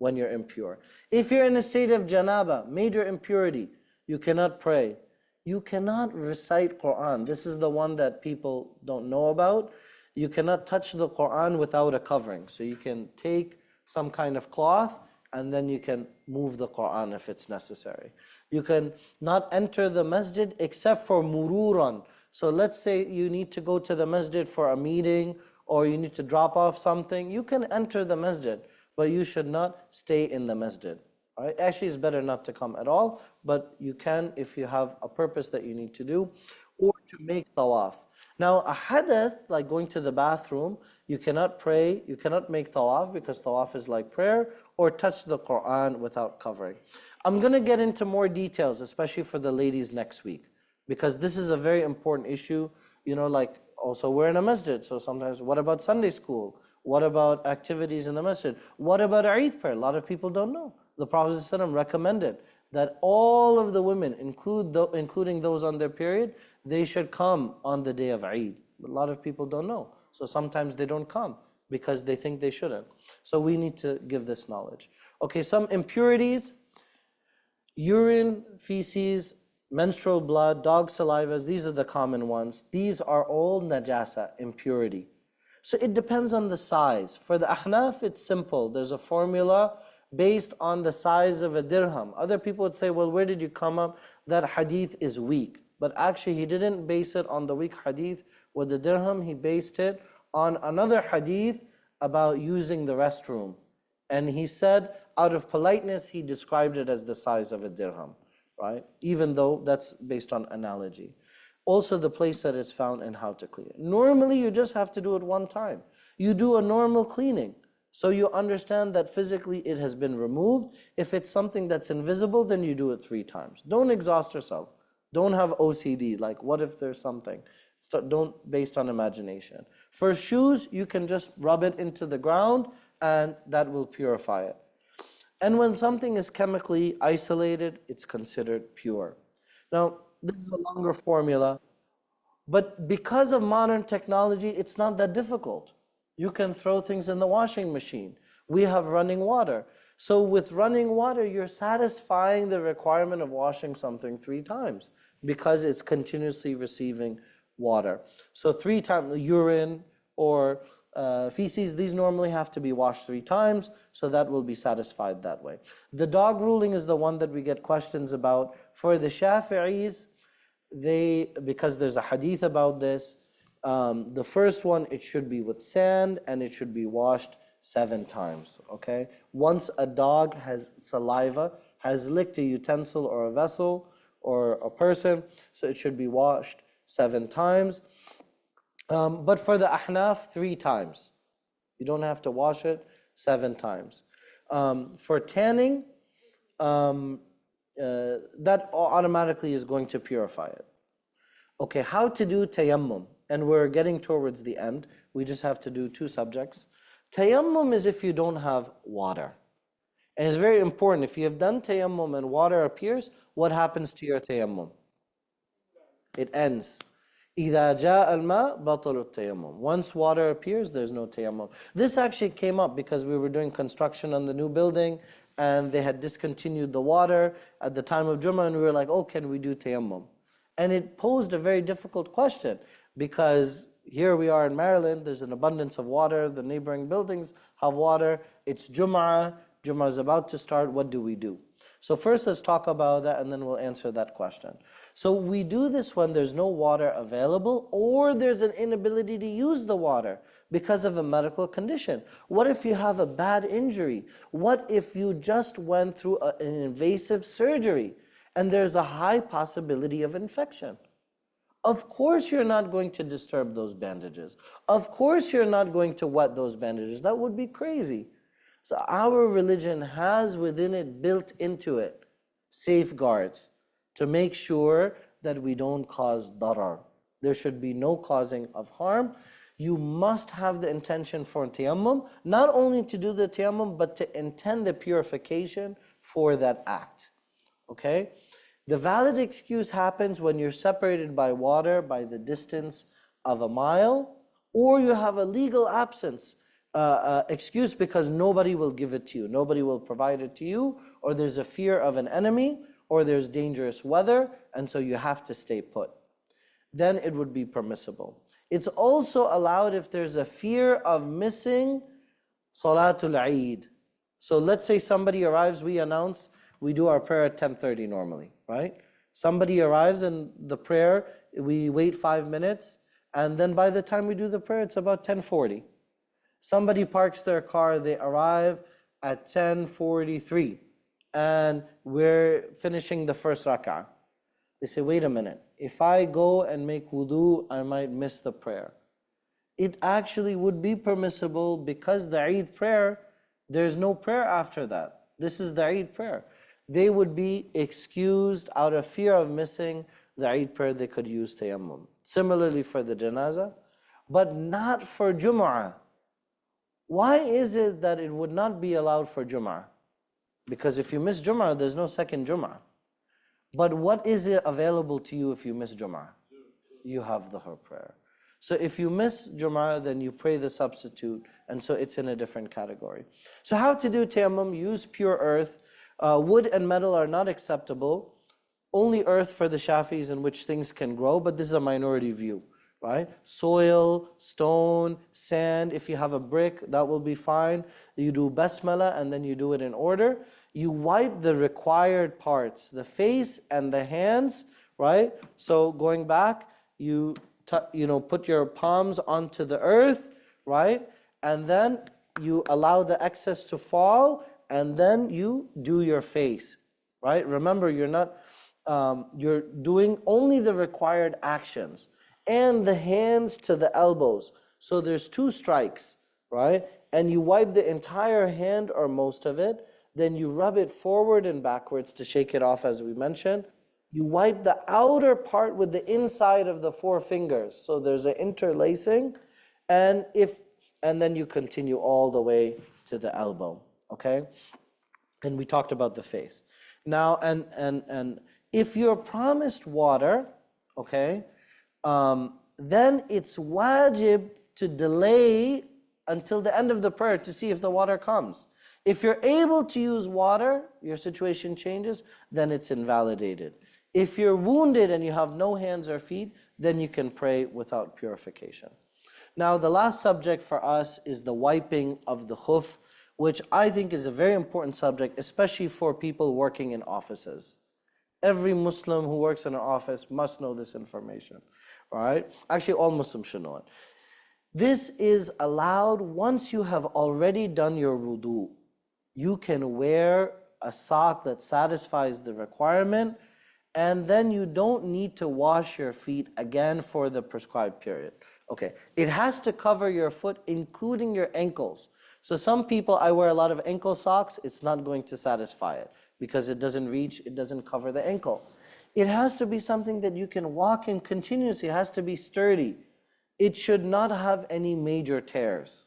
when you're impure? If you're in a state of janaba, major impurity, you cannot pray. You cannot recite Quran. This is the one that people don't know about. You cannot touch the Quran without a covering. So you can take some kind of cloth and then you can move the Quran if it's necessary. You can not enter the masjid except for mururan. So let's say you need to go to the masjid for a meeting or you need to drop off something. You can enter the masjid, but you should not stay in the masjid. Right? Actually, it's better not to come at all, but you can if you have a purpose that you need to do, or to make tawaf. Now, a hadath, like going to the bathroom, you cannot pray, you cannot make tawaf because tawaf is like prayer, or touch the Quran without covering. I'm going to get into more details, especially for the ladies next week, because this is a very important issue. You know, like also we're in a masjid, so sometimes what about Sunday school? What about activities in the masjid? What about Eid prayer? A lot of people don't know. The Prophet ﷺ recommended that all of the women, including those on their period, they should come on the day of Eid. But a lot of people don't know. So sometimes they don't come because they think they shouldn't. So we need to give this knowledge. Okay, some impurities: urine, feces, menstrual blood, dog salivas. These are the common ones. These are all najasa, impurity. So it depends on the size. For the Ahnaf, it's simple. There's a formula based on the size of a dirham. Other people would say, well, where did you come up? That hadith is weak. But actually, he didn't base it on the weak hadith with the dirham. He based it on another hadith about using the restroom. And he said, out of politeness, he described it as the size of a dirham, right? Even though that's based on analogy. Also, the place that it's found and how to clean it. Normally, you just have to do it one time. You do a normal cleaning. So you understand that physically it has been removed. If it's something that's invisible, then you do it 3 times. Don't exhaust yourself. Don't have OCD, like what if there's something? Don't based on imagination. For shoes, you can just rub it into the ground and that will purify it. And when something is chemically isolated, it's considered pure. Now, this is a longer formula, but because of modern technology, it's not that difficult. You can throw things in the washing machine. We have running water. So with running water, you're satisfying the requirement of washing something 3 times because it's continuously receiving water. So 3 times, urine or feces, these normally have to be washed 3 times, so that will be satisfied that way. The dog ruling is the one that we get questions about. For the Shafi'is, because there's a hadith about this, the first one, it should be with sand and it should be washed 7 times, okay? Once a dog has saliva, has licked a utensil or a vessel or a person, so it should be washed 7 times. But for the Ahnaf, 3 times. You don't have to wash it 7 times. For tanning, that automatically is going to purify it. Okay, how to do tayammum? And we're getting towards the end. We just have to do 2 subjects. Tayammum is if you don't have water. And it's very important. If you have done tayammum and water appears, what happens to your tayammum? It ends. إِذَا جَاءَ الْمَاء بَطَلُ التَّيَمُّمْ. Once water appears, there's no tayammum. This actually came up because we were doing construction on the new building and they had discontinued the water at the time of Jummah, and we were like, oh, can we do tayammum? And it posed a very difficult question because here we are in Maryland, there's an abundance of water, the neighboring buildings have water, it's Jummah, Jummah is about to start, what do we do? So first let's talk about that and then we'll answer that question. So we do this when there's no water available or there's an inability to use the water because of a medical condition. What if you have a bad injury? What if you just went through an invasive surgery and there's a high possibility of infection? Of course you're not going to disturb those bandages. Of course you're not going to wet those bandages. That would be crazy. So our religion has within it, built into it, safeguards to make sure that we don't cause darar. There should be no causing of harm. You must have the intention for tayammum, not only to do the tayammum, but to intend the purification for that act. Okay? The valid excuse happens when you're separated by water by the distance of a mile, or you have a legal absence excuse because nobody will give it to you, nobody will provide it to you, or there's a fear of an enemy, or there's dangerous weather, and so you have to stay put. Then it would be permissible. It's also allowed if there's a fear of missing Salatul Eid. So let's say somebody arrives, we announce, we do our prayer at 10:30 normally, right? Somebody arrives and the prayer, we wait 5 minutes, and then by the time we do the prayer, it's about 10:40. Somebody parks their car, they arrive at 10:43, and we're finishing the first rak'ah. They say, wait a minute, if I go and make wudu, I might miss the prayer. It actually would be permissible because the Eid prayer, there's no prayer after that. This is the Eid prayer. They would be excused out of fear of missing the Eid prayer, they could use tayammum. Similarly for the janazah, but not for Jum'ah. Why is it that it would not be allowed for Jum'ah? Because if you miss Jum'ah, there's no second Jum'ah. But what is it available to you if you miss Jum'ah? You have the Dhuhr prayer. So if you miss Jum'ah, then you pray the substitute, and so it's in a different category. So how to do tayammum? Use pure earth. Wood and metal are not acceptable. Only earth for the Shafis in which things can grow, but this is a minority view. Right? Soil, stone, sand, if you have a brick, that will be fine. You do basmala and then you do it in order. You wipe the required parts, the face and the hands, right? So going back, you put your palms onto the earth, right? And then you allow the excess to fall, and then you do your face, right? Remember, you're doing only the required actions. And the hands to the elbows. So there's 2 strikes, right? And you wipe the entire hand or most of it. Then you rub it forward and backwards to shake it off, as we mentioned. You wipe the outer part with the inside of the 4 fingers. So there's an interlacing. And then you continue all the way to the elbow, okay? And we talked about the face. Now, and if you're promised water, okay, then it's wajib to delay until the end of the prayer to see if the water comes. If you're able to use water, your situation changes, then it's invalidated. If you're wounded and you have no hands or feet, then you can pray without purification. Now, the last subject for us is the wiping of the khuf, which I think is a very important subject, especially for people working in offices. Every Muslim who works in an office must know this information. Right? Actually, all Muslims should know it. This is allowed once you have already done your wudu. You can wear a sock that satisfies the requirement, and then you don't need to wash your feet again for the prescribed period. Okay, it has to cover your foot, including your ankles. So some people, I wear a lot of ankle socks, it's not going to satisfy it because it doesn't reach, it doesn't cover the ankle. It has to be something that you can walk in continuously. It has to be sturdy. It should not have any major tears.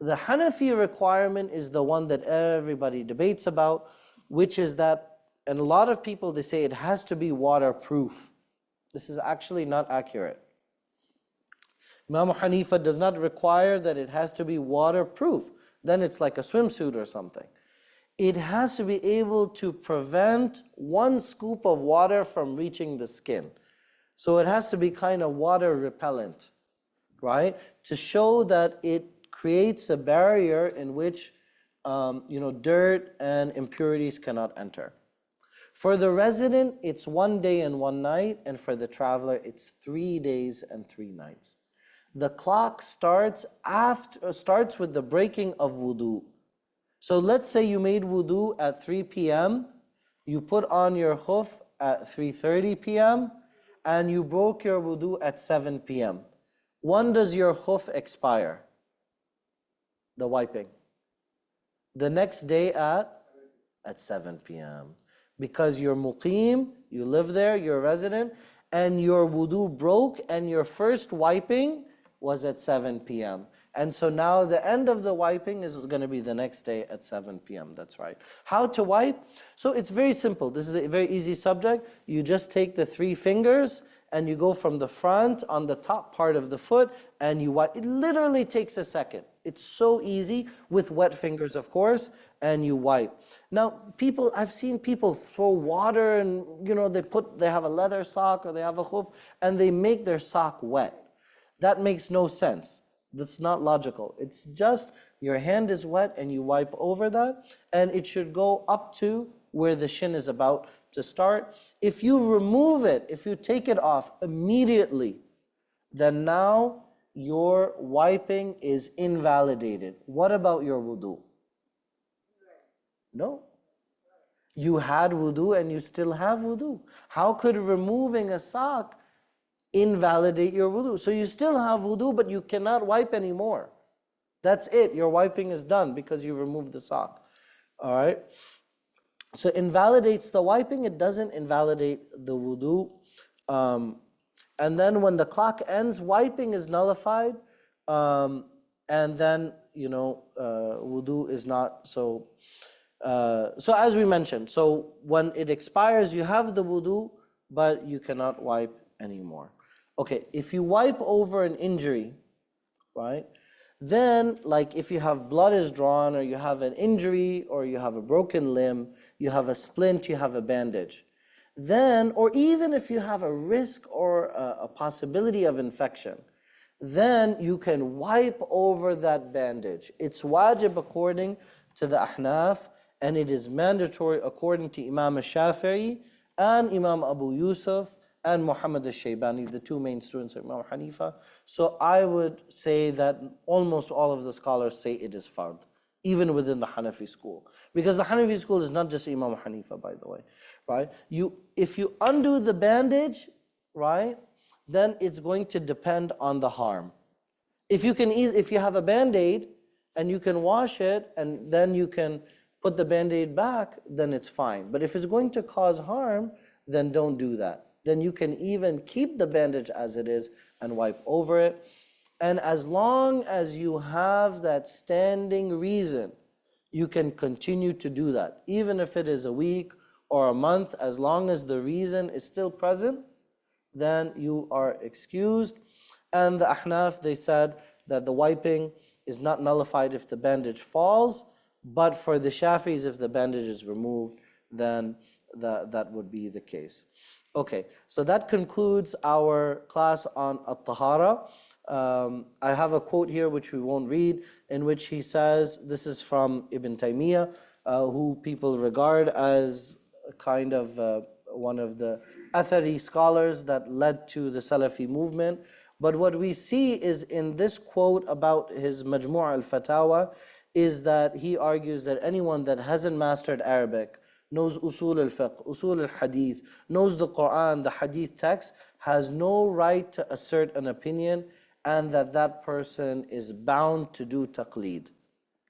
The Hanafi requirement is the one that everybody debates about, which is that, and a lot of people, they say it has to be waterproof. This is actually not accurate. Imam Hanifa does not require that it has to be waterproof. Then it's like a swimsuit or something. It has to be able to prevent 1 scoop of water from reaching the skin. So it has to be kind of water repellent, right? To show that it creates a barrier in which dirt and impurities cannot enter. For the resident, it's 1 day and 1 night, and for the traveler, it's 3 days and 3 nights. The clock starts with the breaking of wudu. So let's say you made wudu at 3 p.m., you put on your khuf at 3:30 p.m., and you broke your wudu at 7 p.m. When does your khuf expire? The wiping. The next day at 7 p.m. Because you're muqim, you live there, you're a resident, and your wudu broke, and your first wiping was at 7 p.m. And so now the end of the wiping is going to be the next day at 7 p.m. That's right. How to wipe? So it's very simple. This is a very easy subject. You just take the 3 fingers and you go from the front on the top part of the foot and you wipe. It literally takes a second. It's so easy with wet fingers, of course, and you wipe. Now, I've seen people throw water and, they have a leather sock or they have a khuf and they make their sock wet. That makes no sense. That's not logical. It's just your hand is wet and you wipe over that, and it should go up to where the shin is about to start. If you remove it, if you take it off immediately, then now your wiping is invalidated. What about your wudu? No. You had wudu and you still have wudu. How could removing a sock invalidate your wudu? So you still have wudu, but you cannot wipe anymore. That's it. Your wiping is done because you removed the sock. All right? So invalidates the wiping. It doesn't invalidate the wudu. And then when the clock ends, wiping is nullified. And then, wudu is not so. So as we mentioned, so when it expires, you have the wudu, but you cannot wipe anymore. Okay, if you wipe over an injury, right, then like if you have blood is drawn or you have an injury or you have a broken limb, you have a splint, you have a bandage, then, or even if you have a risk or a possibility of infection, then you can wipe over that bandage. It's wajib according to the Ahnaf, and it is mandatory according to Imam al-Shafi'i and Imam Abu Yusuf and Muhammad al-Shaybani, the 2 main students of Imam Hanifa. So I would say that almost all of the scholars say it is fard, even within the Hanafi school. Because the Hanafi school is not just Imam Hanifa, by the way, right? If you undo the bandage, right, then it's going to depend on the harm. If you have a Band-Aid and you can wash it and then you can put the Band-Aid back, then it's fine. But if it's going to cause harm, then don't do that. Then you can even keep the bandage as it is and wipe over it. And as long as you have that standing reason, you can continue to do that. Even if it is a week or a month, as long as the reason is still present, then you are excused. And the Ahnaf, they said that the wiping is not nullified if the bandage falls, but for the Shafis, if the bandage is removed, then that would be the case. Okay, so that concludes our class on At-Tahara. I have a quote here which we won't read, in which he says, this is from Ibn Taymiyyah, who people regard as kind of one of the Athari scholars that led to the Salafi movement. But what we see is in this quote about his Majmu' al-Fatawa is that he argues that anyone that hasn't mastered Arabic, knows usul al-fiqh, usul al-hadith, knows the Quran, the hadith text, has no right to assert an opinion, and that person is bound to do taqleed.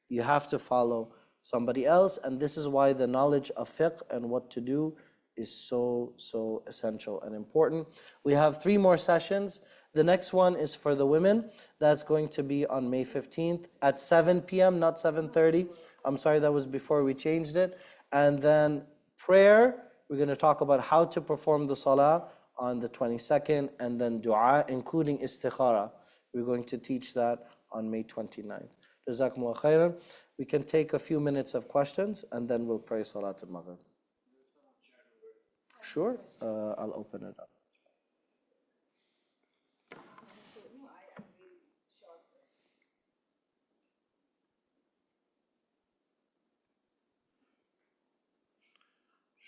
You have to follow somebody else, and this is why the knowledge of fiqh and what to do is so essential and important. We have 3 more sessions. The next one is for the women. That's going to be on May 15th at 7 p.m., not 7:30. I'm sorry, that was before we changed it. And then prayer, we're going to talk about how to perform the salah on the 22nd, and then dua, including istikhara. We're going to teach that on May 29th. Jazakumullah khairan. We can take a few minutes of questions, and then we'll pray Salat al-Maghrib. Sure, I'll open it up.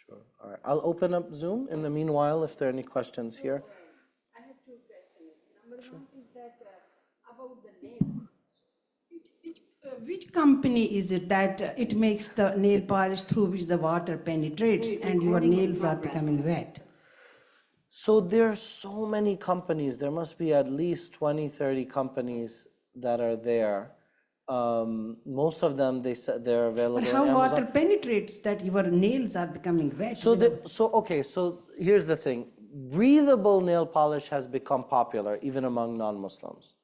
Sure. All right. I'll open up Zoom in the meanwhile if there are any questions here.
I have two questions. Number one is that about the nail. Which company is it that it makes the nail polish through which the water penetrates and your nails are becoming wet?
So there are so many companies. There must be at least 20, 30 companies that are there. Most of them, they said they're available
But
on
how
Amazon.
water penetrates that your nails are becoming wet?
So here's the thing. Breathable nail polish has become popular even among non-Muslims.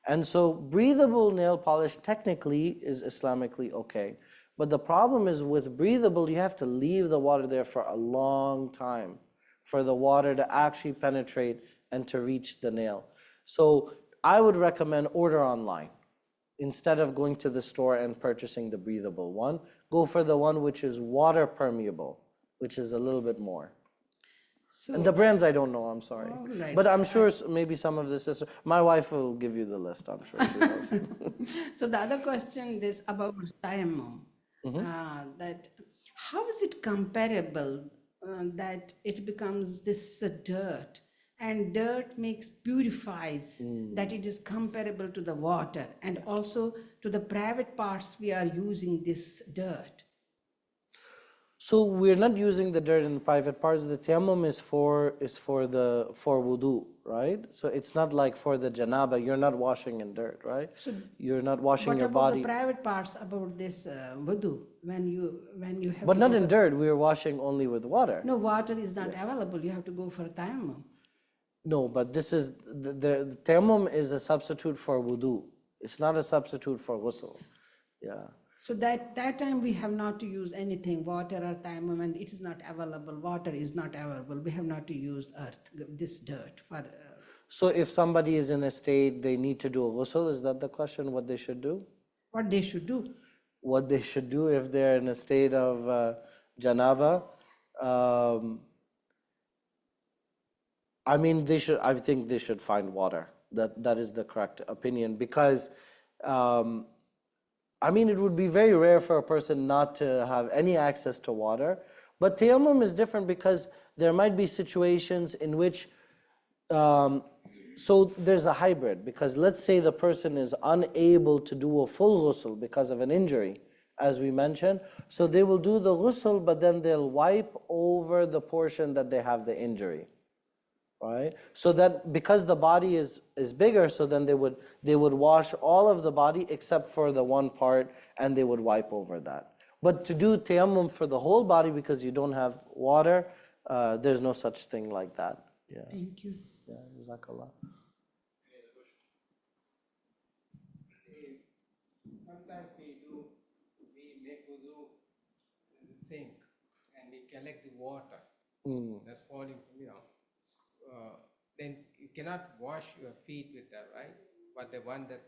And so breathable nail polish technically is Islamically okay. But the problem is with breathable, you have to leave the water there for a long time for the water to actually penetrate and to reach the nail. So I would recommend order online. Instead of going to the store and purchasing the breathable one, go for the one which is water permeable, which is a little bit more. And the brands I don't know, I'm sorry.
Right.
But I'm sure maybe some of the sisters, my wife will give you the list, I'm sure she knows.
So the other question is about tayammum. That how is it comparable that it becomes this dirt and dirt purifies that it is comparable to the water and also to the private parts we are using this dirt?
So we're not using the dirt in the private parts. The tayammum is for wudu, right? So it's not like for the janaba. You're not washing in dirt, right?
So
you're not washing
what
your
about
body.
the private parts about this wudu when you have
But
to
not
go
in dirt. We're washing only with water.
No, water is not available. You have to go for tayammum.
No, but this is the tayammum is a substitute for wudu. It's not a substitute for ghusl. Yeah.
So that time we have not to use anything, water or tayammum, and it is not available. Water is not available. We have not to use earth, this dirt for.
So if somebody is in a state they need to do a ghusl, is that the question? What they should do?
What they should do?
What they should do if they're in a state of janaba? I mean, I think they should find water. That is the correct opinion because. I mean, it would be very rare for a person not to have any access to water. But tayammum is different because there might be situations in which, so there's a hybrid. Because let's say the person is unable to do a full ghusl because of an injury, as we mentioned. So they will do the ghusl, but then they'll wipe over the portion that they have the injury. Right? So that because the body is bigger, so then they would wash all of the body except for the one part and they would wipe over that. But to do tayammum for the whole body because you don't have water, there's no such thing like that. Yeah.
Thank you.
Yeah, jazakallah.
Sometimes we make wudu in the sink and we collect the water that's falling from, then you cannot wash your feet with that, right? But the one that...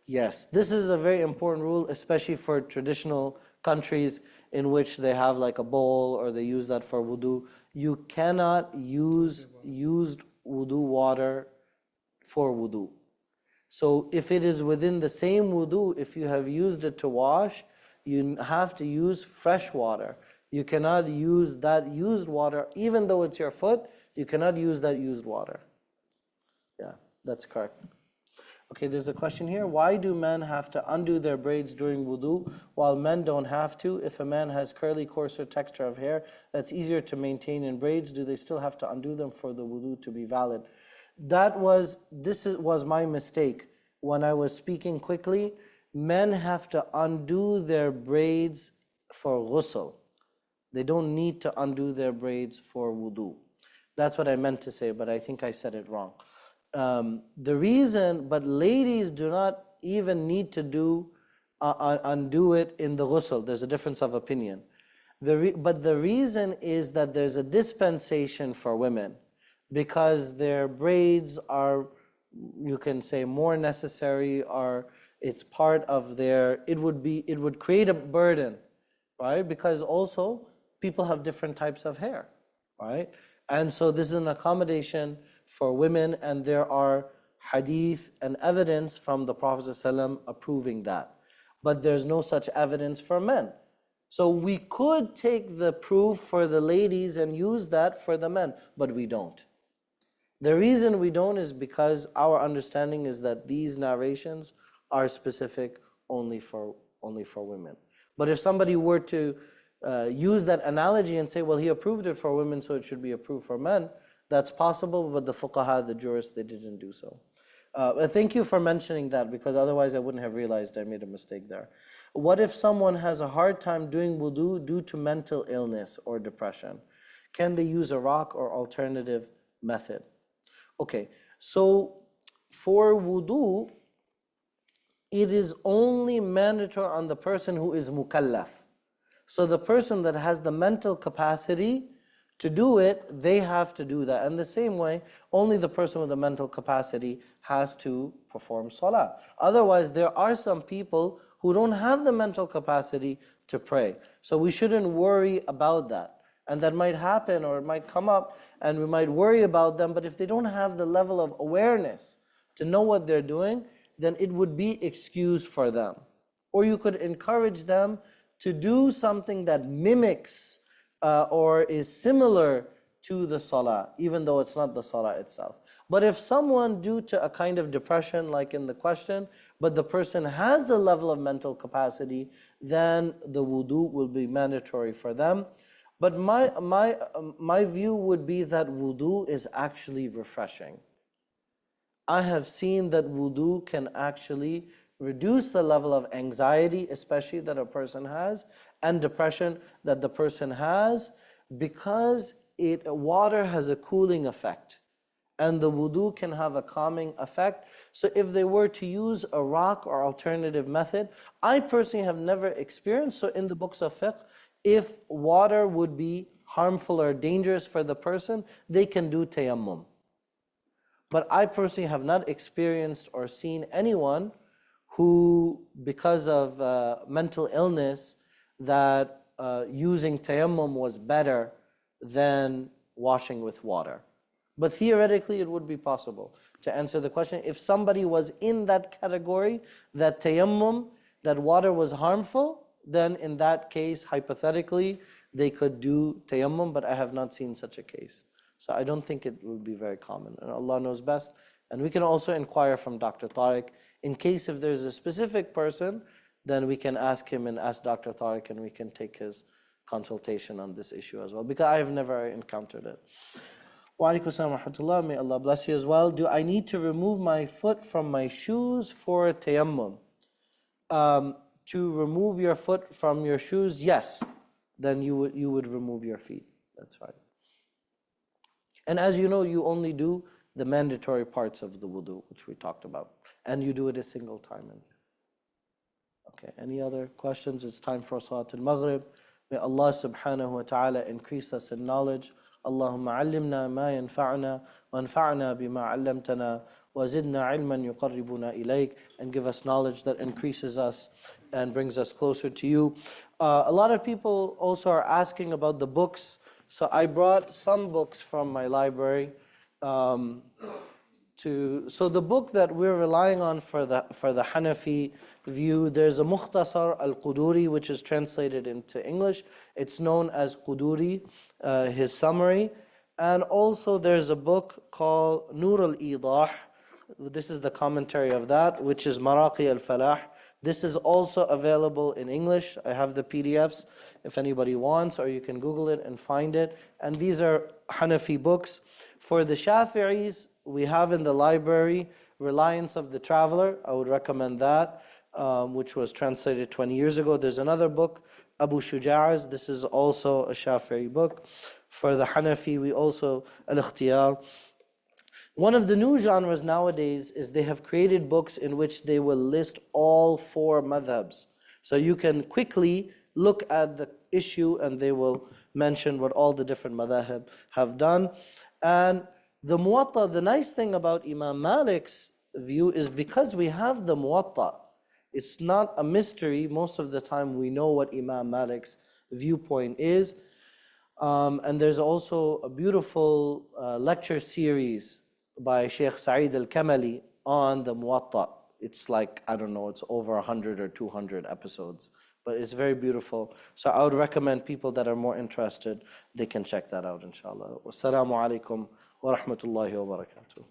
Yes, this is a very important rule, especially for traditional countries in which they have like a bowl or they use that for wudu. You cannot use used wudu water for wudu. So if it is within the same wudu, if you have used it to wash, you have to use fresh water. You cannot use that used water, even though it's your foot, you cannot use that used water. Yeah, that's correct. Okay, there's a question here. Why do men have to undo their braids during wudu while men don't have to? If a man has curly, coarser texture of hair that's easier to maintain in braids, do they still have to undo them for the wudu to be valid? This was my mistake. When I was speaking quickly, men have to undo their braids for ghusl. They don't need to undo their braids for wudu. That's what I meant to say, but I think I said it wrong. The reason, but ladies do not even need to undo it in the ghusl. There's a difference of opinion. But the reason is that there's a dispensation for women because their braids are, you can say, more necessary, or it's part of it would create a burden, right? Because also people have different types of hair, right? And so this is an accommodation for women, and there are hadith and evidence from the Prophet ﷺ approving that. But there's no such evidence for men. So we could take the proof for the ladies and use that for the men, but we don't. The reason we don't is because our understanding is that these narrations are specific only for women. But if somebody were to use that analogy and say, well, he approved it for women, so it should be approved for men, that's possible, but the fuqaha, the jurists, they didn't do so. Thank you for mentioning that, because otherwise I wouldn't have realized I made a mistake there. What if someone has a hard time doing wudu due to mental illness or depression? Can they use a rock or alternative method? Okay, so for wudu, it is only mandatory on the person who is mukallaf. So the person that has the mental capacity to do it, they have to do that. And the same way, only the person with the mental capacity has to perform salah. Otherwise, there are some people who don't have the mental capacity to pray. So we shouldn't worry about that. And that might happen, or it might come up, and we might worry about them, but if they don't have the level of awareness to know what they're doing, then it would be excused for them. Or you could encourage them to do something that mimics or is similar to the salah, even though it's not the salah itself. But if someone, due to a kind of depression, like in the question, but the person has a level of mental capacity, then the wudu will be mandatory for them. But my view would be that wudu is actually refreshing. I have seen that wudu can actually reduce the level of anxiety, especially that a person has, and depression that the person has, because water has a cooling effect, and the wudu can have a calming effect. So if they were to use a rock or alternative method, I personally have never experienced, so in the books of fiqh, if water would be harmful or dangerous for the person, they can do tayammum. But I personally have not experienced or seen anyone who, because of mental illness, that using tayammum was better than washing with water. But theoretically, it would be possible. To answer the question, if somebody was in that category, that tayammum, that water was harmful, then in that case, hypothetically, they could do tayammum, but I have not seen such a case. So I don't think it would be very common, and Allah knows best. And we can also inquire from Dr. Tariq, in case if there's a specific person, then we can ask him and ask Dr. Tariq, and we can take his consultation on this issue as well, because I have never encountered it. Wa alaikum assalam wa rahmatullah, may Allah bless you as well. Do I need to remove my foot from my shoes for tayammum? To remove your foot from your shoes, yes, then you would remove your feet. That's right. And as you know, you only do the mandatory parts of the wudu, which we talked about, and you do it a single time. Okay, any other questions? It's time for Salat al-Maghrib. May Allah subhanahu wa ta'ala increase us in knowledge. Allahumma allimna ma yanfa'na wa anfa'na bima 'allamtana wa zidna ilman yuqarribuna ilayk, and give us knowledge that increases us and brings us closer to you. A lot of people also are asking about the books. So I brought some books from my library. So the book that we're relying on for the Hanafi view, there's a Mukhtasar al-Quduri, which is translated into English. It's known as Quduri, his summary. And also there's a book called Nur al-Idah. This is the commentary of that, which is Maraqi al-Falah. This is also available in English. I have the PDFs if anybody wants, or you can Google it and find it. And these are Hanafi books. For the Shafi'is, we have in the library Reliance of the Traveler. I would recommend that, which was translated 20 years ago. There's another book, Abu Shuja'a's. This is also a Shafi'i book. For the Hanafi, we also Al-Ikhtiyar. One of the new genres nowadays is they have created books in which they will list all 4 madhabs. So you can quickly look at the issue and they will mention what all the different madhab have done. And the Muwatta, the nice thing about Imam Malik's view is because we have the Muwatta, it's not a mystery. Most of the time we know what Imam Malik's viewpoint is. And there's also a beautiful lecture series by Sheikh Saeed al-Kamali on the Muwatta. it's like, I don't know, it's over 100 or 200 episodes. But it's very beautiful. So I would recommend people that are more interested, they can check that out, inshallah. Wassalamu alaikum wa rahmatullahi wa barakatuh.